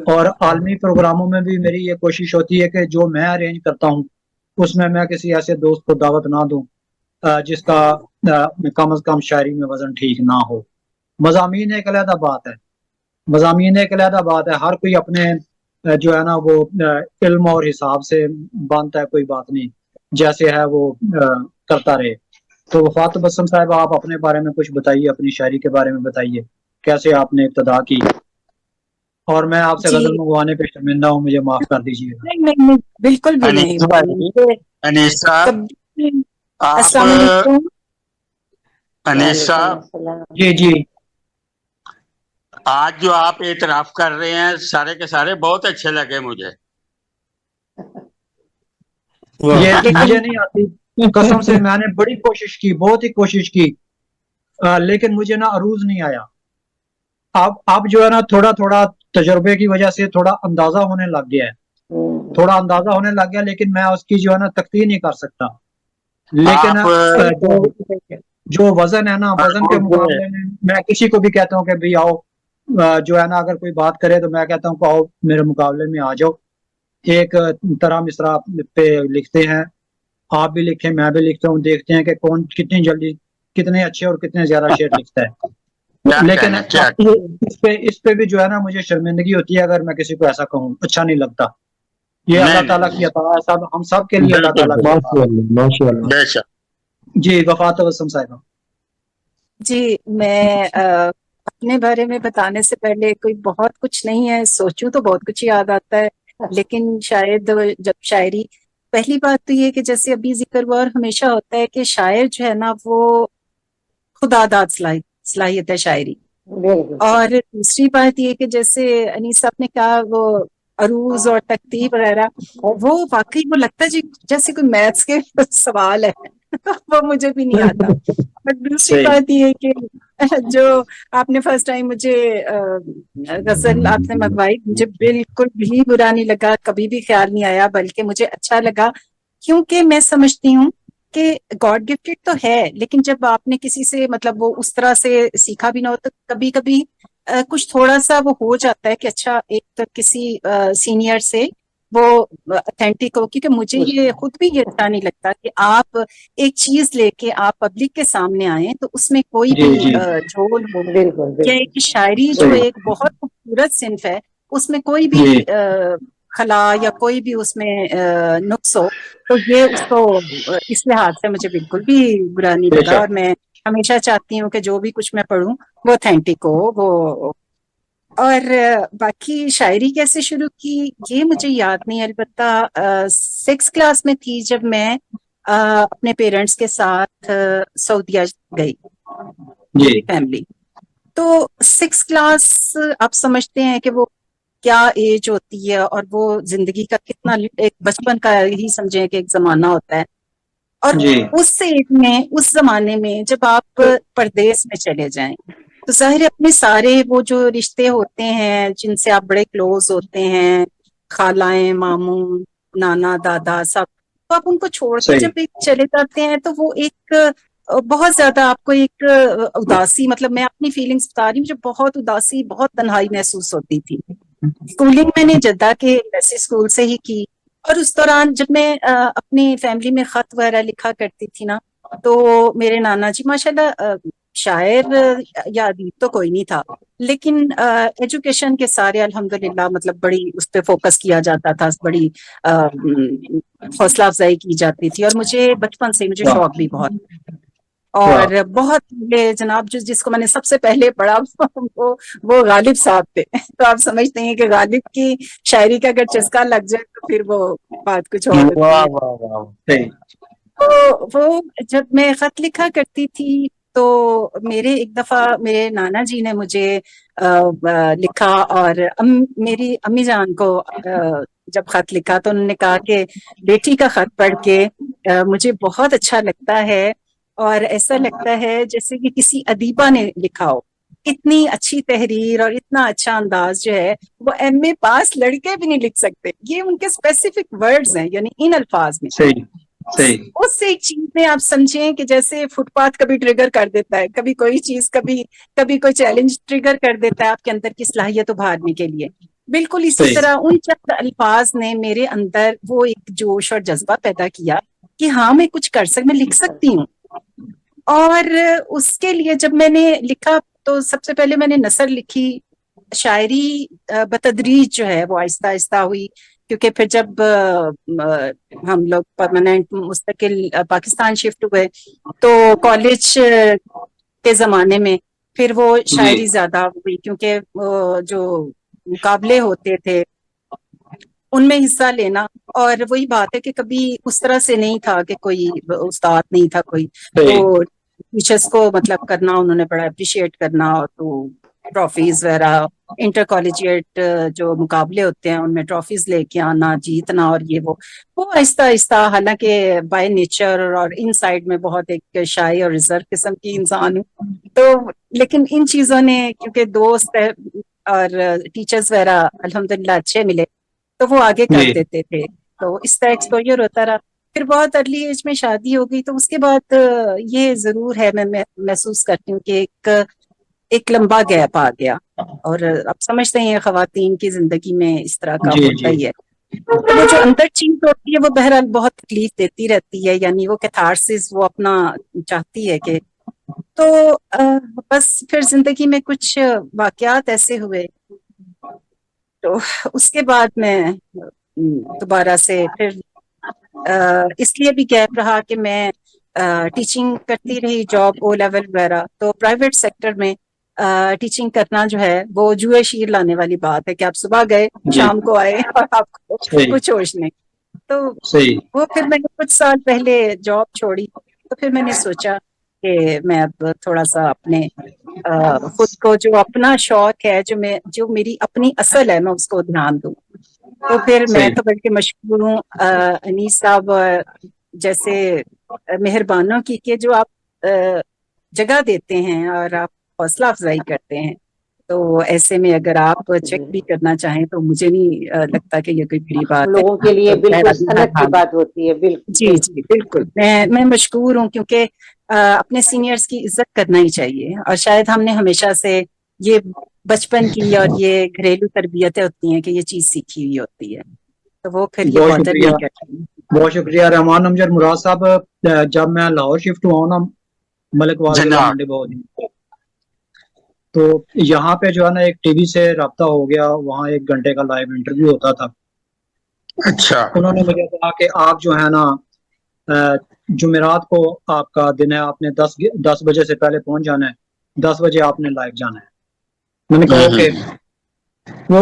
اور عالمی پروگراموں میں بھی میری یہ کوشش ہوتی ہے کہ جو میں ارینج کرتا ہوں اس میں کسی ایسے دوست کو دعوت نہ دوں جس کا کم از کم شاعری میں وزن ٹھیک نہ ہو. مضامین ایک علیحدہ بات ہے, مضامین ایک علیحدہ بات ہے, ہر کوئی اپنے جو ہے نا وہ علم اور حساب سے باندھتا ہے, کوئی بات نہیں, جیسے ہے وہ کرتا رہے. تو وفات تبسم صاحب آپ اپنے بارے میں کچھ بتائیے, اپنی شاعری کے بارے میں بتائیے, کیسے آپ نے ابتدا کی. اور میں آپ سے جی غزل منگوانے پہ شرمندہ ہوں, مجھے معاف کر دیجیے گا. نہیں نہیں نہیں, بالکل بھی نہیں. انیس بھائی, انیس صاحب, کبھی. آپ السلام علیکم. انیس وعلیکم صاحب, السلام. جی جی آج جو آپ اعتراف کر رہے ہیں سارے کے سارے بہت اچھے لگے مجھے. یہ مجھے لیکن نہیں آتی قسم سے, میں نے بڑی کوشش کی, بہت ہی کوشش کی, لیکن مجھے نا عروض نہیں آیا. اب جو ہے نا تھوڑا تھوڑا تجربے کی وجہ سے تھوڑا اندازہ ہونے لگ گیا ہے, تھوڑا اندازہ ہونے لگ گیا, لیکن میں اس کی جو ہے نا تقدیر نہیں کر سکتا. لیکن آپ جو وزن ہے نا, وزن کے مقابلے میں میں کسی کو بھی کہتا ہوں کہ بھئی آؤ, جو ہے نا اگر کوئی بات کرے تو میں کہتا ہوں کہ آؤ میرے مقابلے میں آ جاؤ. ایک طرح مصرع پہ لکھتے ہیں, آپ بھی لکھیں میں بھی لکھتا ہوں, دیکھتے ہیں کہ کون کتنی جلدی کتنے اچھے اور کتنے زیادہ شعر لکھتا ہے. کیا لیکن کہنا کیا اس پہ بھی جو ہے نا مجھے شرمندگی ہوتی ہے اگر میں کسی کو ایسا کہوں, اچھا نہیں لگتا. یہ اللہ نہیں تعالیٰ نہیں کی عطا ہے, سب ہم سب کے لیے اللہ بالکل تعالیٰ کی عطا ماشاء اللہ ماشاء اللہ. بے شک. ہے. جی وفات تبسم صاحبہ. جی میں اپنے بارے میں بتانے سے پہلے کوئی بہت کچھ نہیں ہے, سوچوں تو بہت کچھ یاد آتا ہے, لیکن شاید جب شاعری, پہلی بات تو یہ کہ جیسے ابھی ذکر ہوا اور ہمیشہ ہوتا ہے کہ شاعر جو ہے نا وہ خدا داد صلاحیت ہے شاعری. بالکل اور دوسری بات یہ کہ جیسے انیس صاحب نے کہا وہ عروض اور تکتیب وغیرہ, وہ واقعی وہ لگتا ہے جی جیسے کوئی میتھس کے سوال ہے, وہ مجھے بھی نہیں آتا. بٹ دوسری صحیح. بات یہ ہے کہ جو آپ نے فرسٹ ٹائم مجھے غزل آپ نے منگوائی, مجھے بالکل بھی برا نہیں لگا, کبھی بھی خیال نہیں آیا, بلکہ مجھے اچھا لگا, کیونکہ میں سمجھتی ہوں کہ گاڈ گفٹڈ تو ہے, لیکن جب آپ نے کسی سے مطلب وہ اس طرح سے سیکھا بھی نہ ہو تو کبھی کبھی کچھ تھوڑا سا وہ ہو جاتا ہے کہ اچھا ایک کسی سینئر سے وہ اتھینٹک ہو, کیونکہ مجھے یہ خود بھی یہ اچھا نہیں لگتا کہ آپ ایک چیز لے کے آپ پبلک کے سامنے آئیں تو اس میں کوئی جی بھی جی جھول ہو, بالکل یا بالکل. ایک شاعری جو صحیح. ایک بہت خوبصورت صنف ہے اس میں کوئی بھی جی خلا یا کوئی بھی اس میں نقص ہو, تو یہ اس کو اس لحاظ سے مجھے بالکل بھی برا نہیں بے لگا. اور شک. میں ہمیشہ چاہتی ہوں کہ جو بھی کچھ میں پڑھوں وہ اتھینٹک ہو, وہ اور باقی شاعری کیسے شروع کی یہ مجھے یاد نہیں، البتہ 6 کلاس میں تھی جب میں اپنے پیرنٹس کے ساتھ سعودیہ گئی، جی فیملی. تو 6 کلاس آپ سمجھتے ہیں کہ وہ کیا ایج ہوتی ہے، اور وہ زندگی کا کتنا ایک بچپن کا ہی سمجھیں کہ ایک زمانہ ہوتا ہے. اور جی اس ایج میں، اس زمانے میں جب آپ پردیس میں چلے جائیں تو ظاہر ہے اپنے سارے وہ جو رشتے ہوتے ہیں جن سے آپ بڑے کلوز ہوتے ہیں، خالائیں، ماموں، نانا، دادا، سب، تو آپ ان کو چھوڑ کے صحیح جب ایک چلے جاتے ہیں تو وہ ایک بہت زیادہ آپ کو ایک اداسی، مطلب میں اپنی فیلنگز بتا رہی ہوں، مجھے بہت اداسی، بہت تنہائی محسوس ہوتی تھی. اسکولنگ میں نے جدہ کے ایسے اسکول سے ہی کی، اور اس دوران جب میں اپنی فیملی میں خط وغیرہ لکھا کرتی تھی نا، تو میرے نانا جی ماشاءاللہ شاعر یا ادیب تو کوئی نہیں تھا، لیکن ایجوکیشن کے سارے الحمدللہ مطلب بڑی اس پہ فوکس کیا جاتا تھا، بڑی حوصلہ افزائی کی جاتی تھی، اور مجھے بچپن سے مجھے واہ شوق بھی بہت. اور بہت جناب جس کو میں نے سب سے پہلے پڑھا وہ غالب صاحب تھے. تو آپ سمجھتے ہیں کہ غالب کی شاعری کا اگر چسکا لگ جائے تو پھر وہ بات کچھ اور ہوتی ہے. واہ واہ، صحیح تو وہ جب میں خط لکھا کرتی تھی تو میرے ایک دفعہ میرے نانا جی نے مجھے لکھا، اور میری امی جان کو جب خط لکھا تو انہوں نے کہا کہ بیٹی کا خط پڑھ کے مجھے بہت اچھا لگتا ہے، اور ایسا لگتا ہے جیسے کہ کسی ادیبہ نے لکھا ہو. اتنی اچھی تحریر اور اتنا اچھا انداز جو ہے وہ ایم اے پاس لڑکے بھی نہیں لکھ سکتے. یہ ان کے اسپیسیفک ورڈز ہیں، یعنی ان الفاظ میں. صحیح صحیح اس سے ایک چیز میں آپ سمجھیں کہ جیسے فٹ پاتھ کبھی ٹریگر کر دیتا ہے، کبھی کوئی چیز، کبھی کوئی چیلنج ٹریگر کر دیتا ہے آپ کے اندر کی صلاحیت ابھارنے کے لیے. بالکل اسی صحیح طرح ان چند الفاظ نے میرے اندر وہ ایک جوش اور جذبہ پیدا کیا کہ ہاں میں کچھ میں لکھ سکتی ہوں. اور اس کے لیے جب میں نے لکھا تو سب سے پہلے میں نے نثر لکھی. شاعری بتدریج جو ہے وہ آہستہ آہستہ ہوئی، کیونکہ پھر جب ہم لوگ پرماننٹ مستقل پاکستان شفٹ ہوئے تو کالج کے زمانے میں پھر وہ جی شاعری زیادہ ہوئی، کیونکہ جو مقابلے ہوتے تھے ان میں حصہ لینا. اور وہی بات ہے کہ کبھی اس طرح سے نہیں تھا کہ کوئی استاد نہیں تھا کوئی، صحیح تو ٹیچرس کو مطلب کرنا انہوں نے بڑا اپریشیٹ کرنا، اور تو ٹرافیز وغیرہ، انٹر کالجیٹ جو مقابلے ہوتے ہیں ان میں ٹرافیز لے کے آنا، جیتنا، اور یہ وہ آہستہ آہستہ. حالانکہ بائی نیچر اور ان سائڈ میں بہت ایک شائع اور ریزرو قسم کی انسان ہوں، تو لیکن ان چیزوں نے کیونکہ دوست اور ٹیچرز وغیرہ الحمدللہ اچھے ملے تو وہ آگے کر جی دیتے تھے، تو اس طرح ایکسپوجر ہوتا رہا. پھر بہت ارلی ایج میں شادی ہو گئی تو اس کے بعد یہ ضرور ہے، میں محسوس کرتی ہوں کہ ایک لمبا گیپ آ گیا. اور اب سمجھتے ہیں خواتین کی زندگی میں اس طرح کا جی ہوتا جی ہی ہے. وہ جو اندر چیز ہوتی ہے وہ بہرحال بہت تکلیف دیتی رہتی ہے، یعنی وہ کیتھارسس وہ اپنا چاہتی ہے کہ. تو بس پھر زندگی میں کچھ واقعات ایسے ہوئے تو اس کے بعد میں دوبارہ سے پھر اس لیے بھی گیپ رہا کہ میں ٹیچنگ کرتی رہی، جاب او لیول وغیرہ. تو پرائیویٹ سیکٹر میں ٹیچنگ کرنا جو ہے وہ جوئے شیر لانے والی بات ہے کہ آپ صبح گئے جی شام کو آئے اور آپ کو صحیح کچھ ہوش نہیں. تو صحیح وہ پھر میں نے کچھ سال پہلے جاب چھوڑی، تو پھر میں نے سوچا کہ میں اب تھوڑا سا اپنے خود کو جو اپنا شوق ہے، جو میری اپنی اصل ہے، میں اس کو دھیان دوں. تو پھر میں صحیح تو بلکہ مشکور ہوں انیس صاحب جیسے مہربانوں کی کہ جو آپ جگہ دیتے ہیں اور آپ حوصلہ افزائی کرتے ہیں. تو ایسے میں اگر آپ چیک بھی کرنا چاہیں تو مجھے نہیں لگتا کہ یہ کوئی بڑی ہم بات ہے. لوگوں کے لیے تو بالکل صنعت کی بہرحال بات ہوتی ہے. بالکل جی بالکل جی بالکل میں مشکور ہوں، کیونکہ اپنے سینئرز کی عزت کرنا ہی چاہیے. اور شاید ہم نے ہمیشہ سے یہ بچپن کی اور یہ گھریلو تربیتیں ہوتی ہیں کہ یہ چیز سیکھی ہوئی ہوتی ہے، تو وہ پھر یہ بہت بادر شکریہ، نہیں کرتی. بہت شکریہ رحمان امجد مراد صاحب. جب میں لاہور شفٹ ہوا ہوں نا، ملک وار ضلع جناب منڈی بہت، تو یہاں پہ جو ہے نا ایک ٹی وی سے رابطہ ہو گیا، وہاں 1 گھنٹے کا لائیو انٹرویو ہوتا تھا. اچھا انہوں نے مجھے کہا کہ آپ جو ہے نا جمعرات کو آپ کا دن ہے، آپ نے 10 بجے سے پہلے پہنچ جانا ہے، 10 بجے آپ نے لائیو جانا ہے. میں نے کہا اوکے. وہ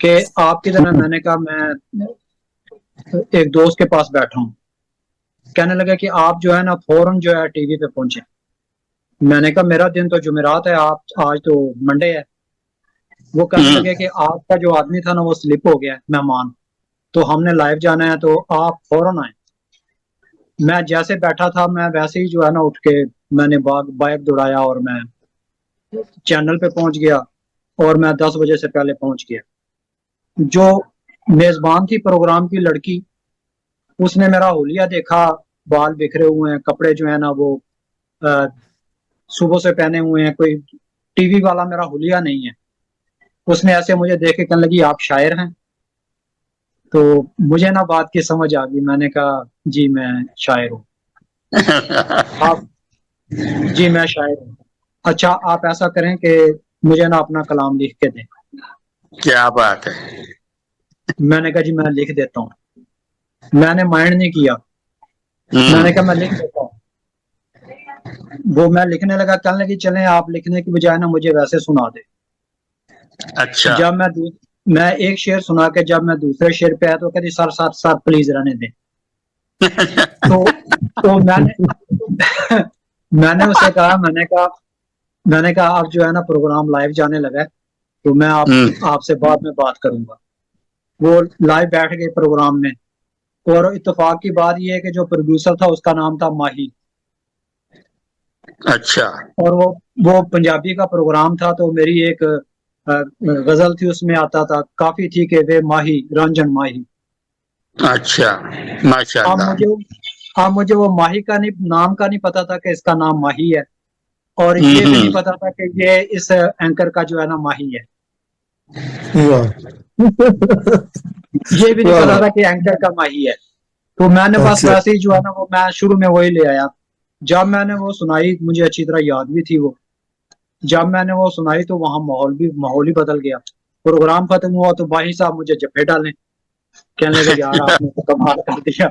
کہ آپ کدھر ہیں. میں نے کہا میں ایک دوست کے پاس بیٹھا ہوں. کہنے لگا کہ آپ جو ہے نا فوراً جو ہے ٹی وی پہ پہنچے. میں نے کہا میرا دن تو جمعرات ہے, آپ آج تو منڈے ہے. وہ کہنے لگے کہ آپ کا جو آدمی تھا نا وہ سلپ ہو گیا مہمان, تو ہم نے لائیو جانا ہے تو آپ فوراً آئیں. میں جیسے بیٹھا تھا میں ویسے ہی جو ہے نا اٹھ کے میں نے بائک دوڑایا اور میں چینل پہ پہنچ گیا, اور میں 10 بجے سے پہلے پہنچ گیا. جو میزبان تھی پروگرام کی لڑکی, اس نے میرا حلیہ دیکھا, بال بکھرے ہوئے ہیں, کپڑے جو ہیں نا وہ صبح سے پہنے ہوئے ہیں, کوئی ٹی وی والا میرا حلیہ نہیں ہے. اس نے ایسے مجھے دیکھ کے کہنے لگی آپ شاعر ہیں. تو مجھے نا بات کی سمجھ آ گئی. میں نے کہا جی میں شاعر ہوں. آپ جی میں شاعر ہوں. اچھا آپ ایسا کریں کہ مجھے نا اپنا کلام لکھ کے دیں. کیا بات ہے. میں نے کہا جی میں لکھ دیتا ہوں. میں نے مائنڈ نہیں کیا, میں نے کہا میں لکھ دیتا ہوں. وہ میں لکھنے لگا, کہنے لگی چلیں آپ لکھنے کی بجائے نا مجھے ویسے سنا دے. اچھا. جب میں ایک شعر سنا کے جب میں دوسرے شعر پہ آیا تو کہتی سر سر سر پلیز رہنے دیں. تو میں نے اسے کہا میں نے کہا آپ جو ہے نا پروگرام لائیو جانے لگا ہے تو میں آپ سے بعد میں بات کروں گا. وہ لائیو بیٹھ گئے پروگرام میں, اور اتفاق کی بات یہ ہے کہ جو پروڈیوسر تھا اس کا نام تھا ماہی. اچھا. اور وہ پنجابی کا پروگرام تھا, تو میری ایک غزل تھی اس میں آتا تھا کافی تھی کہ وہ ماہی رنجن ماہی. اچھا ماشاء اللہ. اب مجھے وہ ماہی کا نام کا نہیں پتا تھا کہ اس کا نام ماہی ہے, اور یہ بھی نہیں پتا تھا کہ یہ اس اینکر کا جو ہے نا ماہی ہے. یہ بھی نہیں پتا تھا کہ اینکر کا ماہی ہے. تو میں نے بس ویسے ہی جو ہے نا وہ میں شروع میں وہی لے آیا. جب میں نے وہ سنائی مجھے اچھی طرح یاد بھی تھی وہ, جب میں نے وہ سنائی تو وہاں ماحول ہی بدل گیا. پروگرام ختم ہوا تو باہی صاحب مجھے جفے ڈالیں, کہنے لگے یار آپ نے تو کمال کر دیا.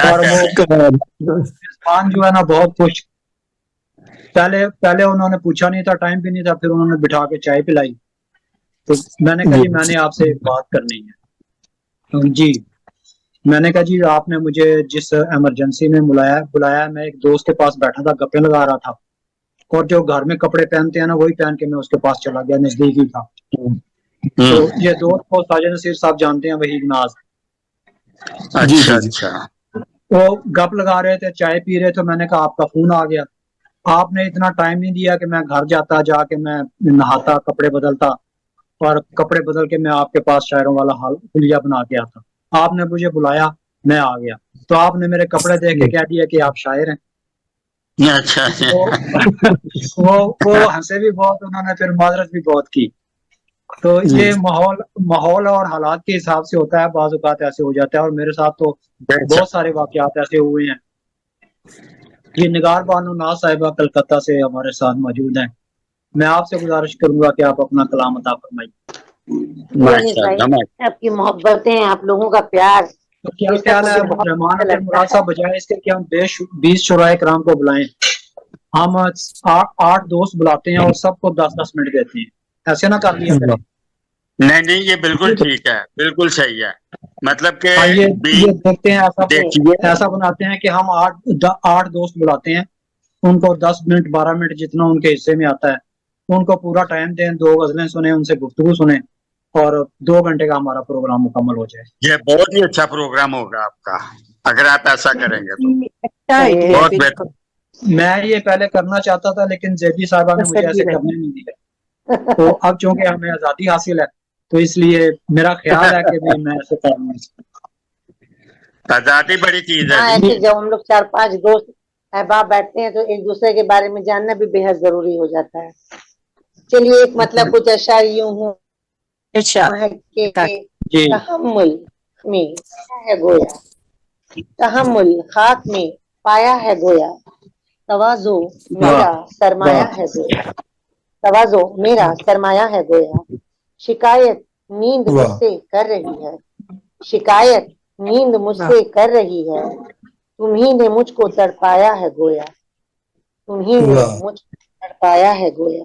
اور وہ میزبان جو ہے نا بہت خوش. پہلے انہوں نے پوچھا نہیں تھا, ٹائم بھی نہیں تھا, پھر انہوں نے بٹھا کے چائے پلائی. تو میں نے کہا جی میں نے آپ سے ایک بات کرنی ہے. جی میں نے کہا جی آپ نے مجھے جس ایمرجنسی میں بلایا, میں ایک دوست کے پاس بیٹھا تھا, گپے لگا رہا تھا, اور جو گھر میں کپڑے پہنتے ہیں نا وہی پہن کے میں اس کے پاس چلا گیا, نزدیک ہی تھا. تو یہ دوست کو ساجد نصیر صاحب جانتے ہیں, وہی ناز. اچھا اچھا. وہ گپ لگا رہے تھے, چائے پی رہے تھے. میں نے کہا آپ کا فون آ گیا. آپ نے اتنا ٹائم نہیں دیا کہ میں گھر جاتا, جا کے میں نہاتا, کپڑے بدلتا, اور کپڑے بدل کے میں آپ کے پاس شاعروں والا حلیہ بنا کے آتا. آپ نے مجھے بلایا, میں آ گیا, تو آپ نے میرے کپڑے دیکھ کے کہہ دیا کہ آپ شاعر ہیں. اچھا. وہ ہنسے بھی بہت, انہوں نے پھر معذرت بھی بہت کی. تو یہ ماحول اور حالات کے حساب سے ہوتا ہے, بعض اوقات ایسے ہو جاتا ہے. اور میرے ساتھ تو بہت سارے واقعات ایسے ہوئے ہیں. یہ نگار بانو ناز صاحبہ کلکتہ سے ہمارے ساتھ موجود ہیں. میں آپ سے گزارش کروں گا کہ آپ اپنا کلام عطا فرمائیے. آپ کی محبتیں, آپ لوگوں کا پیار, تو کیا یہ سب خیال ہے مجھے بہت رحمان اچھا عبد لگتا المراد صاحب, بجائے اس کے کہ ہم 20 شعراء کرام کو بلائیں, ہم 8 دوست بلاتے ہیں اور سب کو 10-10 منٹ دیتے ہیں. ایسے نہ کر لیا کریں. نہیں یہ بالکل ٹھیک ہے, بالکل صحیح ہے. مطلب کہ یہ دیکھتے ہیں دیکھیے ایسا بناتے ہیں کہ ہم 8 دوست بلاتے ہیں, ان کو 10 منٹ 12 منٹ جتنا ان کے حصے میں آتا ہے ان کو پورا ٹائم دیں, 2 غزلیں سنیں, ان سے گفتگو سنیں, اور 2 گھنٹے کا ہمارا پروگرام مکمل ہو جائے. یہ بہت ہی اچھا پروگرام ہوگا آپ کا اگر آپ ایسا کریں گے تو. اچھا آئیڈیا ہے, بہت بالکل. میں یہ پہلے کرنا چاہتا تھا لیکن زیدی صاحبہ نے مجھے ایسے کرنے نہیں دیا. تو اب چونکہ ہمیں آزادی حاصل ہے تو اس لیے میرا خیال ہے کہ میں ایسے کروں. آزادی بڑی چیز ہے. ایسے جب ہم لوگ 4-5 دوست احباب بیٹھتے ہیں تو ایک دوسرے کے بارے میں جاننا بھی بے حد ضروری ہو جاتا ہے. چلیے ایک مطلب کچھ اشعار یوں ہوں کہ تحمل میں ہے گویا, تحمل خاک میں پایا ہے گویا, تواضع میرا سرمایہ ہے گویا, تواضع میرا سرمایہ ہے گویا, شکایت نیند مجھ سے کر رہی ہے, شکایت نیند مجھ سے کر رہی ہے, تمہیں نے مجھ کو تڑپایا ہے گویا, تمہیں نے مجھ کو تڑپایا ہے گویا.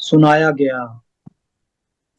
سنایا گیا،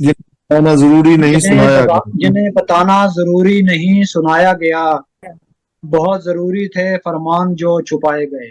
یہ بتانا ضروری نہیں سنایا گیا جنہیں بتانا ضروری نہیں سنایا گیا، بہت ضروری تھے فرمان جو چھپائے گئے،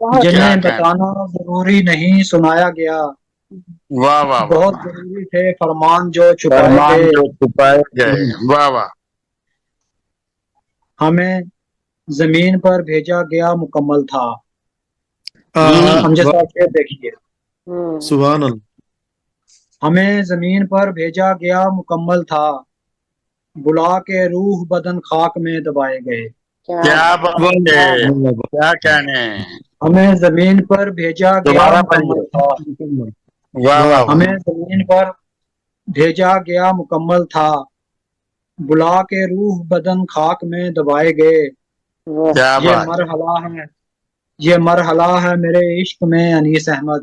بہت جنہیں کیا کہنا، بتانا ضروری نہیں سنایا گیا، واہ واہ واہ بہت واہ، ضروری تھے فرمان جو چھپائے فرمان گئے، جو چھپائے گئے، واہ واہ، ہمیں زمین پر بھیجا گیا مکمل تھا۔ ہوں، ہم جیسا شعر دیکھیے، سبحان اللہ ہمیں زمین پر بھیجا گیا مکمل تھا، بلا کے روح بدن خاک میں دبائے گئے، کیا بات ہے، واہ کیا کہنے، ہمیں زمین پر بھیجا گیا دوبارہ مکمل پڑھیے، تھا، واہ واہ واہ، ہمیں زمین پر بھیجا گیا مکمل تھا، بلا کے روح بدن خاک میں دبائے گئے، کیا یہ بات، مرحلہ ہے، یہ مرحلہ ہے میرے عشق میں انیس احمد،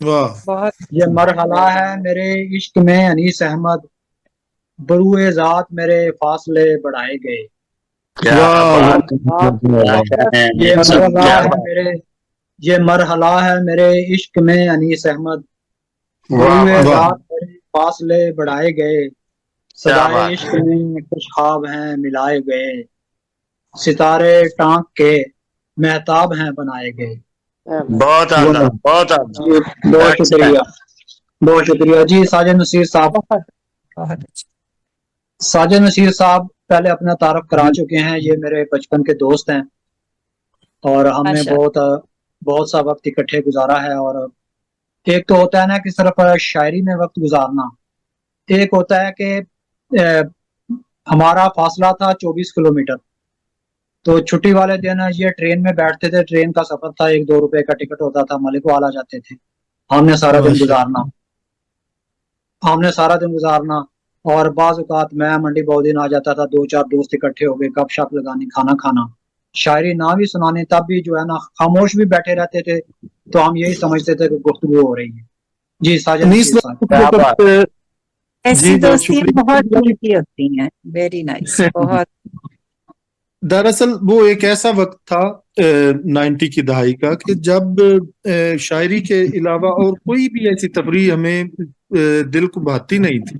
واہ بہت یہ مرحلہ ہے میرے عشق میں انیس احمد، بروئے ذات میرے فاصلے بڑھائے گئے، کیا واہ بات، کیا کہنے، یہ مرحلہ کیا ہے بات، میرے یہ مرحلہ ہے میرے عشق میں انیس احمد، واہ بروئے واہ، واہ ذات میرے فاصلے بڑھائے گئے، کیا صدائے بات عشق ہے، میں کچھ خواب ہیں ملائے گئے، ستارے ٹانک کے مہتاب ہیں بنائے گئے۔ بہت اعلیٰ، بہت اعلیٰ، جی بہت ایکسلنٹ، شکریہ، بہت شکریہ جی۔ ساجد نصیر صاحب، بہت بہت اچھا۔ ساجد نصیر صاحب پہلے اپنا تعارف کرا چکے ہیں، یہ میرے بچپن کے دوست ہیں اور ہم نے ماشاء بہت سا وقت اکٹھے گزارا ہے، اور ایک تو ہوتا ہے نا کہ صرف شاعری میں وقت گزارنا، ایک ہوتا ہے کہ ہمارا فاصلہ تھا 24 کلومیٹر، تو چھٹی والے دن یہ ٹرین میں بیٹھتے تھے، ٹرین کا سفر تھا، 1-2 روپے کا ٹکٹ ہوتا تھا، ملک والا جاتے تھے، ہم نے سارا دن گزارنا، اور بعض اوقات میں منڈی بہت دن آ جاتا تھا، 2-4 دوست اکٹھے ہو گئے، گپ شپ لگانی، کھانا کھانا، شاعری نہ بھی سنانے، تب بھی جو ہے نا خاموش بھی بیٹھے رہتے تھے، تو ہم یہی سمجھتے تھے کہ گفتگو ہو رہی ہے۔ جی ساجد انیس نصیر صاحب۔ کیا بات، ایسی جی بہت دوستیاں بہت شکریہ۔ قیمتی ہوتی ہیں، ویری نائس، بہت دراصل وہ ایک ایسا وقت تھا 90 کی دہائی کا کہ جب شاعری کے علاوہ اور کوئی بھی ایسی تفریح ہمیں دل کو بھاتی نہیں تھی،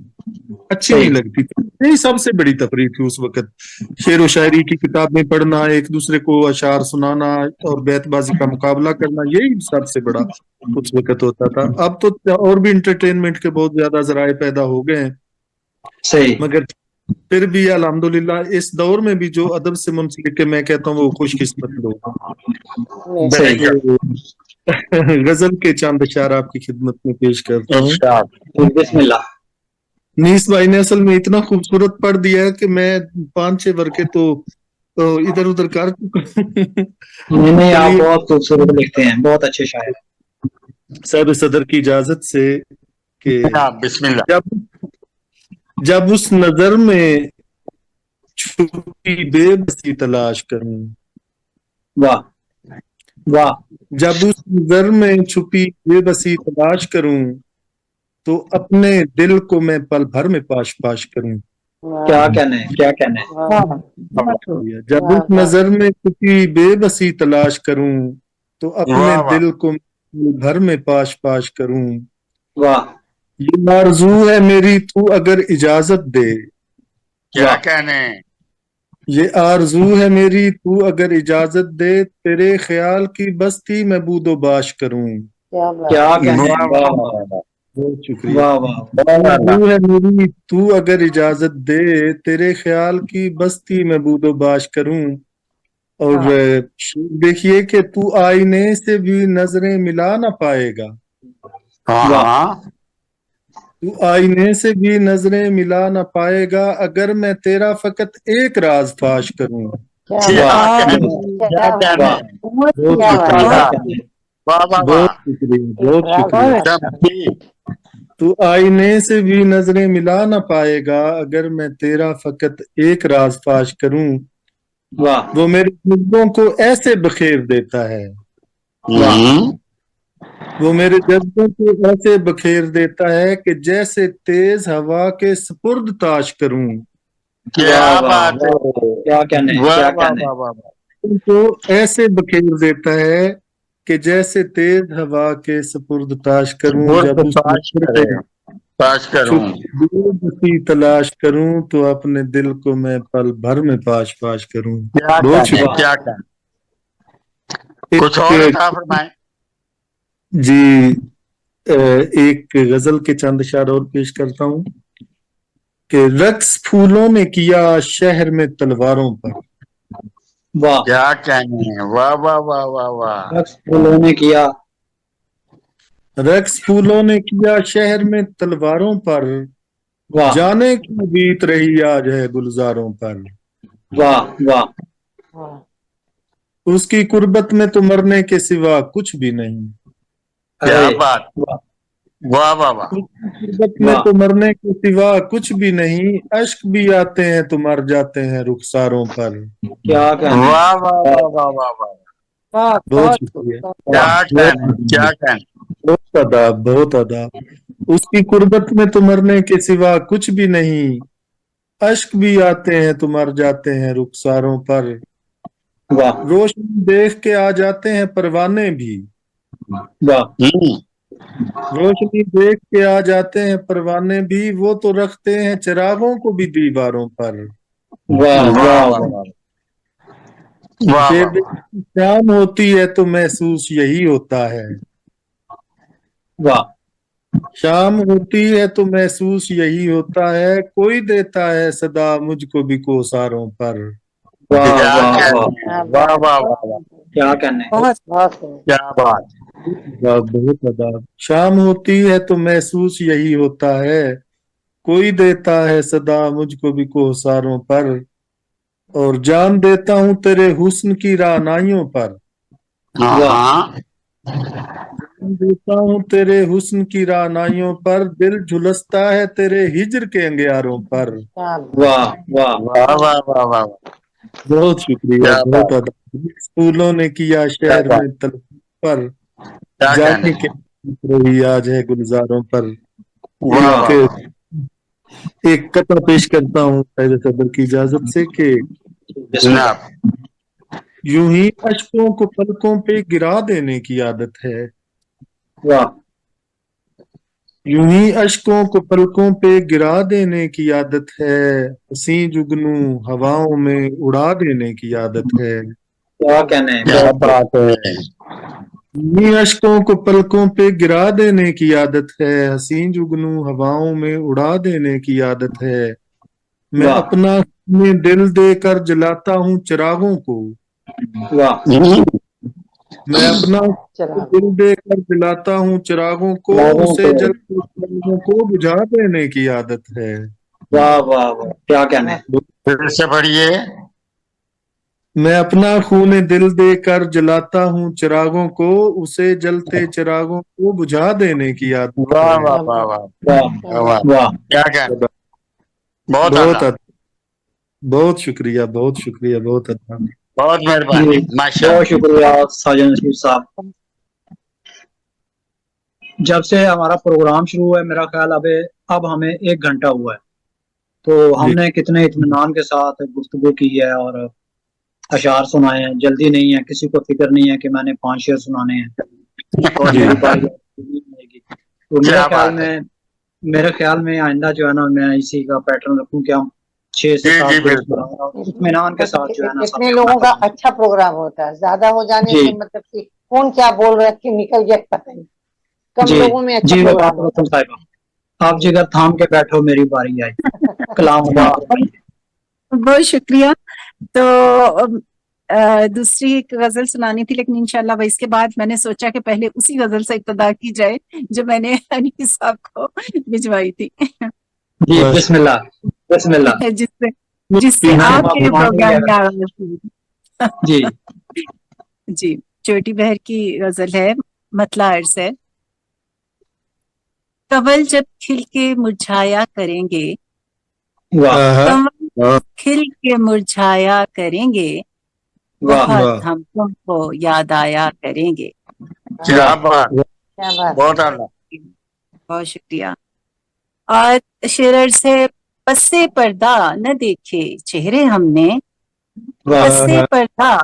اچھی نہیں لگتی تھی، یہی سب سے بڑی تفریح تھی اس وقت، شعر و شاعری کی کتابیں پڑھنا، ایک دوسرے کو اشعار سنانا اور بیت بازی کا مقابلہ کرنا، یہی سب سے بڑا اس وقت ہوتا تھا۔ اب تو اور بھی انٹرٹینمنٹ کے بہت زیادہ ذرائع پیدا ہو گئے ہیں، صحیح، مگر پھر بھی الحمدللہ اس دور میں بھی جو ادب سے منسلک ہے، میں کہتا ہوں وہ خوش قسمت لوگ ویری صحیح، گڈ، ہیں۔ غزل کے چاند اشعار آپ کی خدمت میں پیش کرتا ہوں۔ ارشاد، بسم اللہ۔ نیس بھائی نے اصل میں اتنا خوبصورت پڑھ دیا ہے کہ میں 5-6 ورقے تو ادھر ادھر کر چکا ہوں۔ نہیں آپ چلیے بہت خوبصورت لکھتے ہیں، بہت اچھے شاعر ہیں۔ صاحب صدر کی اجازت سے کہ بسم اللہ، جب اس نظر میں چھپی بے بسی تلاش کروں، واہ واہ، جب اس نظر میں چھپی بے بسی تلاش کروں، تو اپنے دل کو میں پل بھر میں پاش پاش کروں۔ کیا کہنے، کیا کہنے، بہت خوب۔ جب اس نظر میں چھپی بے بسی تلاش کروں، تو اپنے واہ واہ، دل کو پل بھر میں پاش پاش کروں۔ واہ یہ آرزو ہے میری تو اگر اجازت دے، کیا واہ، کہنے، یہ آرزو ہے میری تو اگر اجازت دے، تیرے خیال کی بستی میں بود و باش کروں۔ کیا کہنے، واہ واہ واہ، واہ بہت شکریہ۔ واہ واہ، بہت اعلیٰ، آرزو ہے میری تو اگر اجازت دے، تیرے خیال کی بستی میں بود و باش کروں۔ اور دیکھیے کہ تو آئینے سے بھی نظریں ملا نہ پائے گا، ہاں واہ ہاں، تو آئینے سے بھی نظریں ملا نہ پائے گا، اگر میں تیرا فقط ایک راز فاش کروں۔ کیا واہ کہنے، کیا کہنے، واہ، بہت کیا شکریہ، کہنے، واہ واہ بہت واہ، شکریہ، بہت شکریہ۔ بہت اچھا، ٹھیک، تو آئینے سے بھی نظریں ملا نہ پائے گا، اگر میں تیرا فقط ایک راز فاش کروں۔ واہ وہ میرے جذبوں کو ایسے بخیر دیتا ہے، وہ میرے جذبوں کو ایسے بخیر دیتا ہے کہ جیسے تیز ہوا کے سپرد تاش کروں۔ کیا واہ واہ بات ہے، واہ، کیا کہنے، واہ کیا واہ کہنے، واہ واہ واہ، ان کو ایسے بخیر دیتا ہے کہ جیسے تیز ہوا کے سپرد تاش کروں اور جب اس تاش نظر کرے پہ تاش کروں چھپ سی تلاش کروں تو اپنے دل کو میں پل بھر میں پاش پاش کروں. کیا بہت کہنے شکریہ. کیا کہنے کچھ اور عطا فرمائیں. جی ایک غزل کے چند اشعار اور پیش کرتا ہوں کہ رقص پھولوں نے کیا شہر میں تلواروں پر. واہ. کیا کہنے واہ واہ واہ واہ واہ. رقص پھولوں نے کیا. رقص پھولوں نے کیا شہر میں تلواروں پر. واہ جانے کیوں بیت رہی آج ہے گلزاروں پر. واہ واہ. ہاں، اس کی قربت میں تو مرنے کے سوا کچھ بھی نہیں. کیا ارے بات. واہ واہ واہ واہ. اس کی قربت میں واہ. تو مرنے کے سوا کچھ بھی نہیں. اشک بھی آتے ہیں تو مر جاتے ہیں رخساروں پر. کیا کہنے. واہ واہ واہ واہ واہ واہ. بہت بہت بہت شکریہ. کیا واہ کہنے کیا کہنے. بہت آداب بہت آداب. اس کی قربت میں تو مرنے کے سوا کچھ بھی نہیں. اشک بھی آتے ہیں تو مر جاتے ہیں رخساروں پر. واہ روشنی دیکھ کے آ جاتے ہیں پروانے بھی. واہ. روشنی دیکھ کے آ جاتے ہیں پروانے بھی. وہ تو رکھتے ہیں چراغوں کو بھی دیواروں پر. واہ واہ واہ واہ واہ. واہ بے واہ. بے شام ہوتی ہے تو محسوس یہی ہوتا ہے. واہ شام ہوتی ہے تو محسوس یہی ہوتا ہے. کوئی دیتا ہے صدا مجھ کو بھی کوساروں پر. واہ کیا واہ واہ. کہنے کیا واہ بات، واہ واہ واہ. کیا کہنے. بہت بہت خوب. کیا بات. بہت آداب. شام ہوتی ہے تو محسوس یہی ہوتا ہے. کوئی دیتا ہے صدا مجھ کو بھی کوساروں پر. اور جان دیتا ہوں تیرے حسن کی رعنائیوں پر. ہاں واہ. ہاں. جان دیتا ہوں تیرے حسن کی رعنائیوں پر. دل جھلستا ہے تیرے ہجر کے انگیاروں پر. کیا بات. واہ واہ. واہ واہ واہ واہ. بہت شکریہ کیا بہت بات. آداب. پھولوں نے کیا کیا شہر بات. میں تل پر. کیا جانے کہنے. کے رہی آج ہے گلزاروں پر. واہ ایک واہ واہ. ایک قطع پیش کرتا ہوں قائد صدر کی اجازت سے کہ بسم اللہ. جناب. یوں ہی اشکوں کو پلکوں پہ گرا دینے کی عادت ہے. واہ یوں ہی اشکوں کو پلکوں پہ گرا دینے کی عادت ہے. حسیں جگنوں ہواؤں میں اڑا دینے کی عادت ہے. کیا کہنے. کیا بات ہے. یوں ہی اشکوں کو پلکوں پہ گرا دینے کی عادت ہے. حسیں جگنوں ہواؤں میں اڑا دینے کی عادت ہے. میں واہ اپنا دل دے کر جلاتا ہوں چراغوں کو. واہ. میں اپنا چلا دل دے کر جلاتا ہوں چراغوں کو. چراغوں اسے کو. جلتے چراغوں کو بجھا دینے کی عادت ہے. واہ واہ واہ. کیا کہنے. پھر سے پڑھیے. میں اپنا خون دل دے کر جلاتا ہوں چراغوں کو. اسے جلتے چراغوں کو بجھا دینے کی عادت واہ ہے. واہ واہ واہ. واہ واہ. واہ. کیا کہنے. بہت بہت اعلیٰ. بہت شکریہ بہت شکریہ بہت اچھا. بہت مہربانی. جی ماشاء بہت اللہ. شکریہ ساجن نصیر صاحب. جب سے ہمارا پروگرام شروع ہوا ہے میرا خیال اب ہمیں 1 گھنٹہ ہوا ہے تو ہم جی نے کتنے اطمینان کے ساتھ گفتگو کی ہے اور اشعار سنائے ہیں. جلدی نہیں ہے, کسی کو فکر نہیں ہے کہ میں نے 5 شعر سنانے ہیں اور جی میری باری آئے گی. تو کیا بات ہے. میرے خیال میں آئندہ جو ہے نا میں اسی کا پیٹرن رکھوں کہ ہم 6 سے جی 7 جی دوست بالکل. برابر اور اطمینان کے ساتھ جو ہے نا سب اتنے نے لوگوں اپنا کا کام. اچھا پروگرام ہوتا ہے. زیادہ ہو جانے جی سے مطلب کہ کون کیا بول رہا ہے کہ نکل گیا پتہ نہیں. کم جی لوگوں میں اچھا جی پروگرام وفات ہوتا رسول صاحبہ آپ ہے. جگر تھام کے بیٹھو میری باری آئی. کلام واہ. بہت شکریہ. تو دوسری ایک غزل سنانی تھی لیکن انشاءاللہ وہ اس کے بعد میں نے سوچا کہ پہلے اسی غزل سے ابتدا کی جائے جو میں نے انیس صاحب کو بھجوائی تھی جی بسم اللہ بسم اللہ. جس سے آپ کے پروگرام میں آغاز ہوئی. جی جی چوٹی بہر کی غزل ہے, مطلع عرض ہے. کنول جب کھل کے مرجھایا کریں گے, واہ کنول کھل کے مرجھایا کریں گے, واہ بہت ہم تم کو یاد آیا کریں گے. کیا بات. کیا بات. بہت اعلیٰ. بہت شکریہ. اور شعر سے پسے پردہ نہ دیکھے چہرے ہم نے, واہ پسے پردہ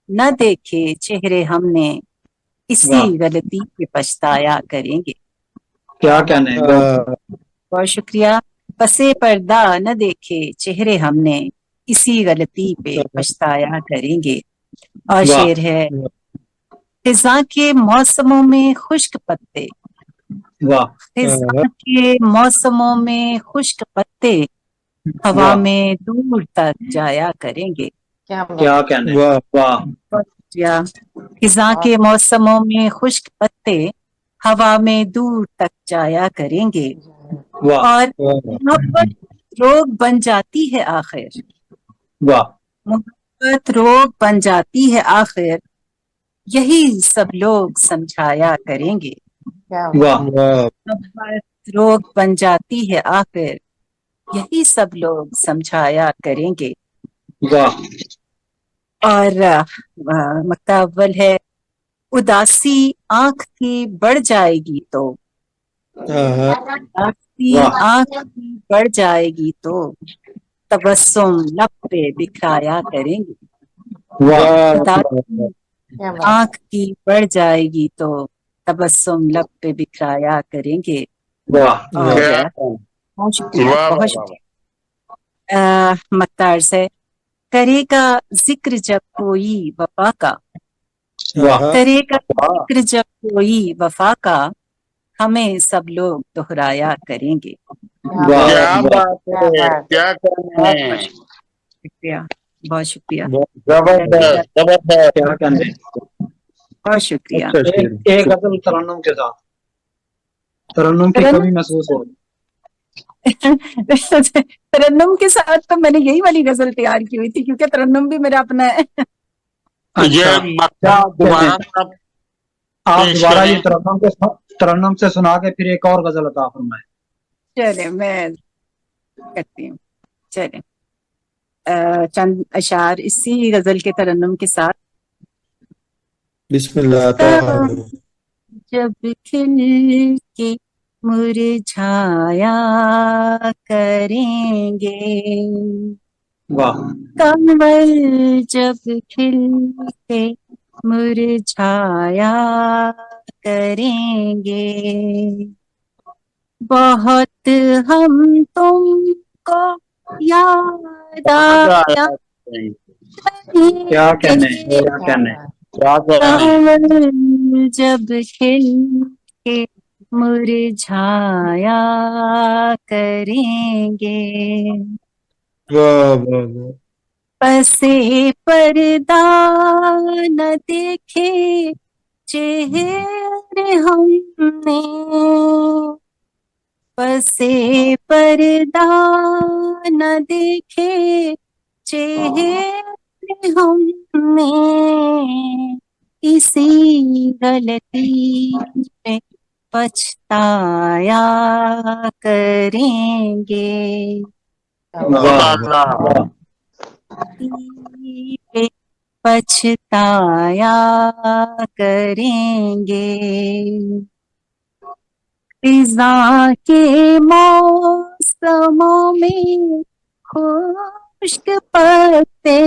نہ دیکھے چہرے ہم نے, اسی غلطی پہ پچھتایا کریں گے. کیا کہنے ہیں. بہت شکریہ. پسے پردہ نہ دیکھے چہرے ہم نے, اسی غلطی پہ پچھتایا کریں گے. اور واہ. شعر ہے, خزاں کے موسموں میں خشک پتے, واہ. خزاں کے موسموں میں خشک پتے ہوا واہ. میں دور تک جایا کریں گے. کیا بات. کیا کہنے ہیں. واہ. واہ. یا خزاں کے موسموں میں خشک پتے ہوا میں دور تک جایا کریں گے. واہ. اور محبت روگ بن جاتی ہے آخر, واہ. محبت روگ بن جاتی ہے آخر, یہی سب لوگ سمجھایا کریں گے. کیا واہ. واہ. محبت روگ بن جاتی ہے آخر, یہی سب لوگ سمجھایا کریں گے. واہ. اور مقطع اول ہے, اداسی آنکھ کی بڑھ جائے گی تو, اداسی واہ. آنکھ کی بڑھ جائے گی تو تبسم لب پہ بکھرایا کریں گے. واہ. اداسی کیا بات. آنکھ کی بڑھ جائے گی تو تبسم لب پہ بکھرایا کریں گے. واہ. اور کیا بہت شکریہ, واہ بہت واہ شکریہ. مقطع عرض ہے, کرے گا ذکر جب کوئی وفا کا, واہ. کرے گا ذکر جب کوئی وفا کا, ہمیں سب لوگ دہرایا کریں گے. واہ. کیا واہ. بات ہے, کیا کرنا ہے. شکریہ, بہت شکریہ, زبردست زبردست. کیا کہنے ہیں. بہت شکریہ. اچھا شعر. ایک غزل ترنم کے ساتھ, ترنم کی کمی محسوس ہو. ترنم کے ساتھ تو میں نے یہی والی غزل تیار کی ہوئی تھی, کیونکہ ترنم بھی میرا اپنا ہے. یہ اچھا, مکہ دوبارہ آپ آپ پیش دوبارہ کریں. یہ ترنم سے سنا کے پھر ایک اور غزل عطا فرمائیں. چلے میں کرتی ہوں. چلے چند اشعار اسی غزل کے ترنم کے ساتھ. بسم اللہ تعالی. جب کھل کے مرجھایا کریں گے, واہ. کمل جب کھل کے مرجھایا کریں گے, بہت ہم تم کو یاد آیا کیا کہنے ہیں. کیا کہنے ہیں. کیا کرنا ہے. کمل جب کھل کے مرجھایا کریں گے, واہ واہ واہ. پسے پردہ نہ دیکھے چہرے ہم نے, پسے پردہ نہ دیکھے چہرے ہم نے, اسی غلطی پہ پچھتایا کریں گے. خدا اللہ. غلطی پہ پچھتایا کریں گے. خزاں کے موسموں میں خشک پتے,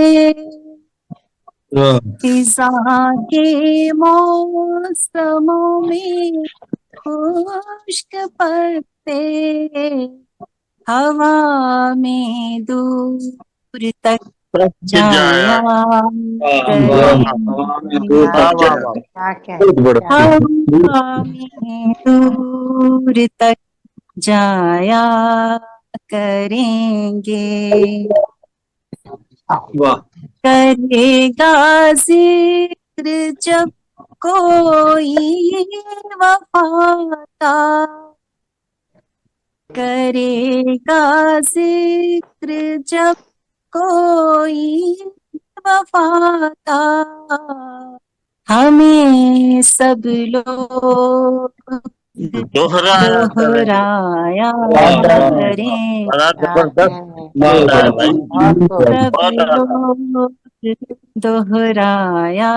واہ. خزاں کے موسموں میں خشک پتے ہوا میں دور تک جایا کریں گے. واہ واہ واہ. کیا کیا بہت بڑا. ہوا میں دور تک جایا کریں گے. واہ. کرے گا ذکر جب کوئی وفا کا, کرے گا ذکر جب کوئی وفا کا, ہمیں سب لوگ دوہرایا کریں. دہرایا کریں. بڑا زبردست واہ. شعر ہے بھائی. سب بہت اعلیٰ. لوگ دہرایا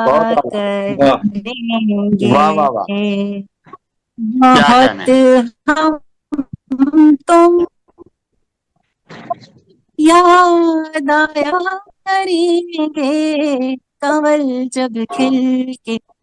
بہت اعلیٰ. واہ. کریں گے. واہ واہ واہ. کیا بہت کہنے. ہم تم یاد آیا کریں گے, کمل جب کھل کے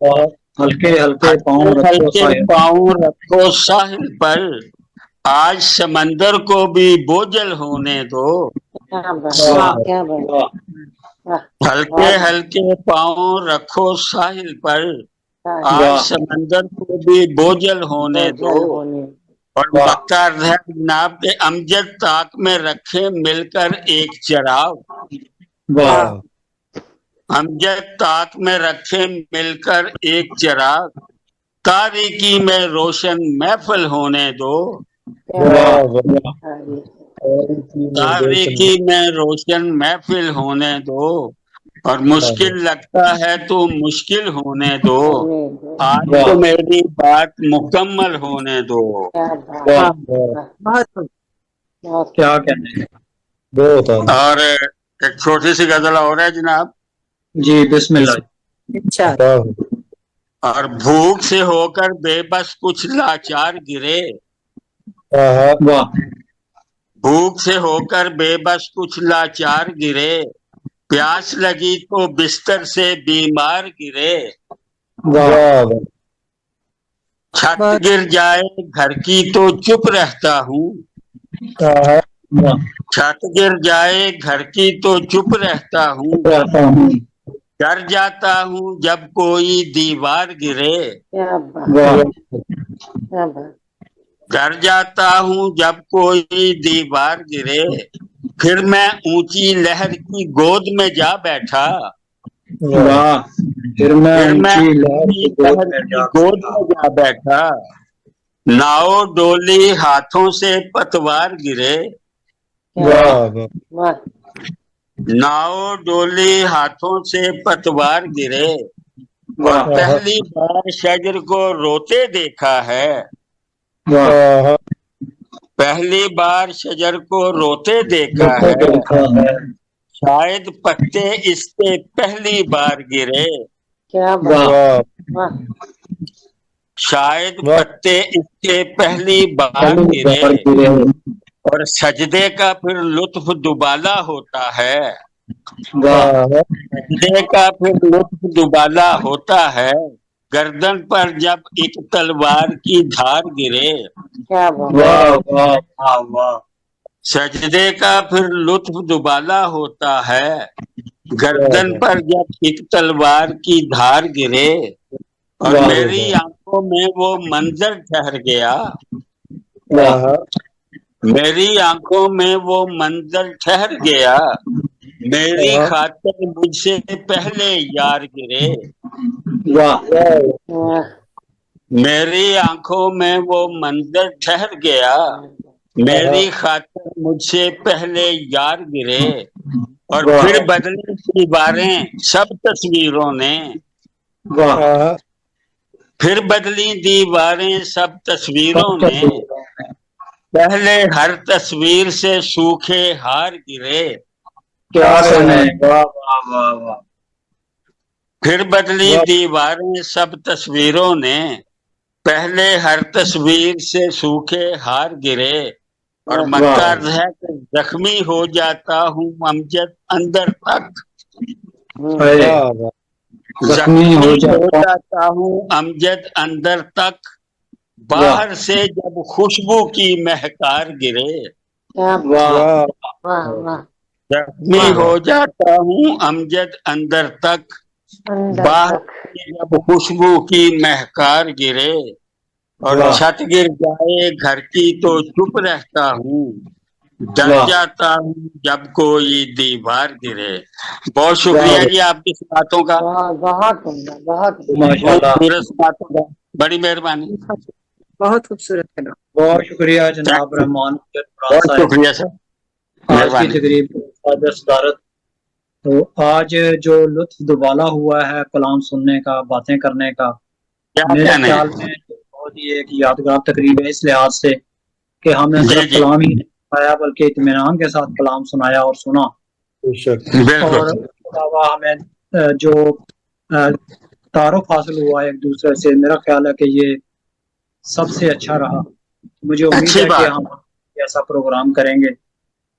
اور ہلکے ہلکے پاؤں رکھو ہلکے ساحل پاؤں رکھو ساحل پر، آج سمندر کو بھی بوجھل ہونے دو۔ کیا بات، واہ کیا بات، واہ واہ، ہلکے ہلکے پاؤں رکھو ساحل پر، آج واہ سمندر کو بھی بوجھل ہونے دو۔ بوجھل ہونے، اور واہ مکہ ہے جناب کے امجد طاق میں رکھے مل کر ایک چراغ، واہ امجد طاق میں رکھے مل کر ایک چراغ، تاریکی میں روشن محفل ہونے دو۔ کیا واہ بات، واہ تاریخ، تاریکی میں روشن محفل ہونے دو، اور مشکل لگتا ہے تو مشکل ہونے دو، ہونے دو، آج واہ تو میری بات مکمل ہونے دو۔ کیا بات، واہ واہ، بہت خوب۔ بہت کیا کہنے ہیں۔ بہت اعلیٰ۔ اور ایک چھوٹی سی غزل اور ہے جناب، جی بسم اللہ۔ اچھا، واہ اور بھوک سے ہو کر بے بس کچھ لاچار گرے، واہ واہ بھوک سے ہو کر بے بس کچھ لاچار گرے، پیاس لگی تو بستر سے بیمار گرے، واہ واہ چھت بہت گر جائے گھر کی تو چپ رہتا ہوں، واہ واہ چھت گر جائے گھر کی تو چپ رہتا ہوں، رہتا ہوں۔ ڈر جاتا ہوں جب کوئی دیوار گرے، کیا بات، واہ کیا بات، ڈر جاتا ہوں جب کوئی دیوار گرے، پھر میں اونچی لہر کی گود میں جا بیٹھا، واہ پھر میں پھر میں اونچی لہر اونچی کی گود لہر میں کی جا گود میں جا بیٹھا، ناؤ ڈولی ہاتھوں سے پتوار گرے، کیا واہ بات، واہ واہ، ناؤ ڈولی ہاتھوں سے پتوار گرے، اور واہ پہلی بار شجر کو روتے دیکھا ہے، واہ واہ پہلی بار شجر کو روتے دیکھا روتے ہے، دیکھا ہے۔ شاید پتے اس سے پہلی بار گرے، کیا بات، واہ واہ واہ، شاید واہ پتے اس سے پہلی بار پہلی گرے، بار گرے۔ اور سجدے کا پھر لطف دوبالا ہوتا ہے، واہ واہ سجدے کا پھر لطف دوبالا ہوتا ہے، گردن پر جب ایک تلوار کی دھار گرے، کیا بات، واہ واہ واہ واہ سجدے کا پھر لطف دوبالا ہوتا ہے، گردن پر جب ایک تلوار کی دھار گرے، اور واہ میری آنکھوں میں وہ منظر ٹھہر گیا، واہ میری آنکھوں میں وہ منظر ٹھہر گیا، میری خاطر مجھ سے پہلے یار گرے، واہ واہ، میری آنکھوں میں وہ منظر ٹھہر گیا، میری خاطر مجھ سے پہلے یار گرے، اور واہ پھر بدلی دیواریں سب تصویروں نے، واہ پھر بدلی دیواریں سب تصویروں سب نے، پہلے ہر تصویر سے سوکھے ہار گرے، کیا کہنے۔ واہ واہ واہ واہ پھر بدلی دیواریں سب تصویروں نے، پہلے ہر تصویر سے سوکھے ہار گرے، اور مکہ ہے کہ زخمی ہو جاتا ہوں امجد اندر تک، اے، زخمی ہو جاتا جاتا ہوں امجد اندر تک، واہ باہر سے جب خوشبو کی مہکار گرے، کیا واہ واہ، واہ، زخمی ہو جاتا ہوں امجد اندر تک، اندر باہر تک، سے جب خوشبو کی مہکار گرے، اور واہ چھت گر جائے گھر کی تو چپ رہتا ہوں، ڈر واہ جاتا ہوں جب کوئی دیوار گرے۔ بہت شکریہ جی آپ کی باتوں کا، بہت بہت عمدہ، بہت عمدہ، ماشاء اللہ۔ خوبصورت باتوں کا، بڑی مہربانی، بہت خوبصورت کلام۔ بہت شکریہ جناب رحمان فراز بہت صاحب، شکریہ سر، آج کی مہربانی۔ تقریب صدر صدارت۔ تو آج جو لطف دوبالا ہوا ہے کلام سننے کا، باتیں کرنے کا، کیا میرے کہنے خیال میں بہت ہی ایک یادگار تقریب ہے اس لحاظ سے کہ ہم نے جی صرف جی کلام ہی نہیں سنایا بلکہ اطمینان کے ساتھ کلام سنایا اور سنا، بالکل اور اس کے علاوہ ہمیں جو تعارف حاصل ہوا ایک دوسرے سے، میرا خیال ہے کہ یہ سب سے اچھا رہا۔ مجھے امید اچھی ہے کہ بات ہم ایسا پروگرام کریں گے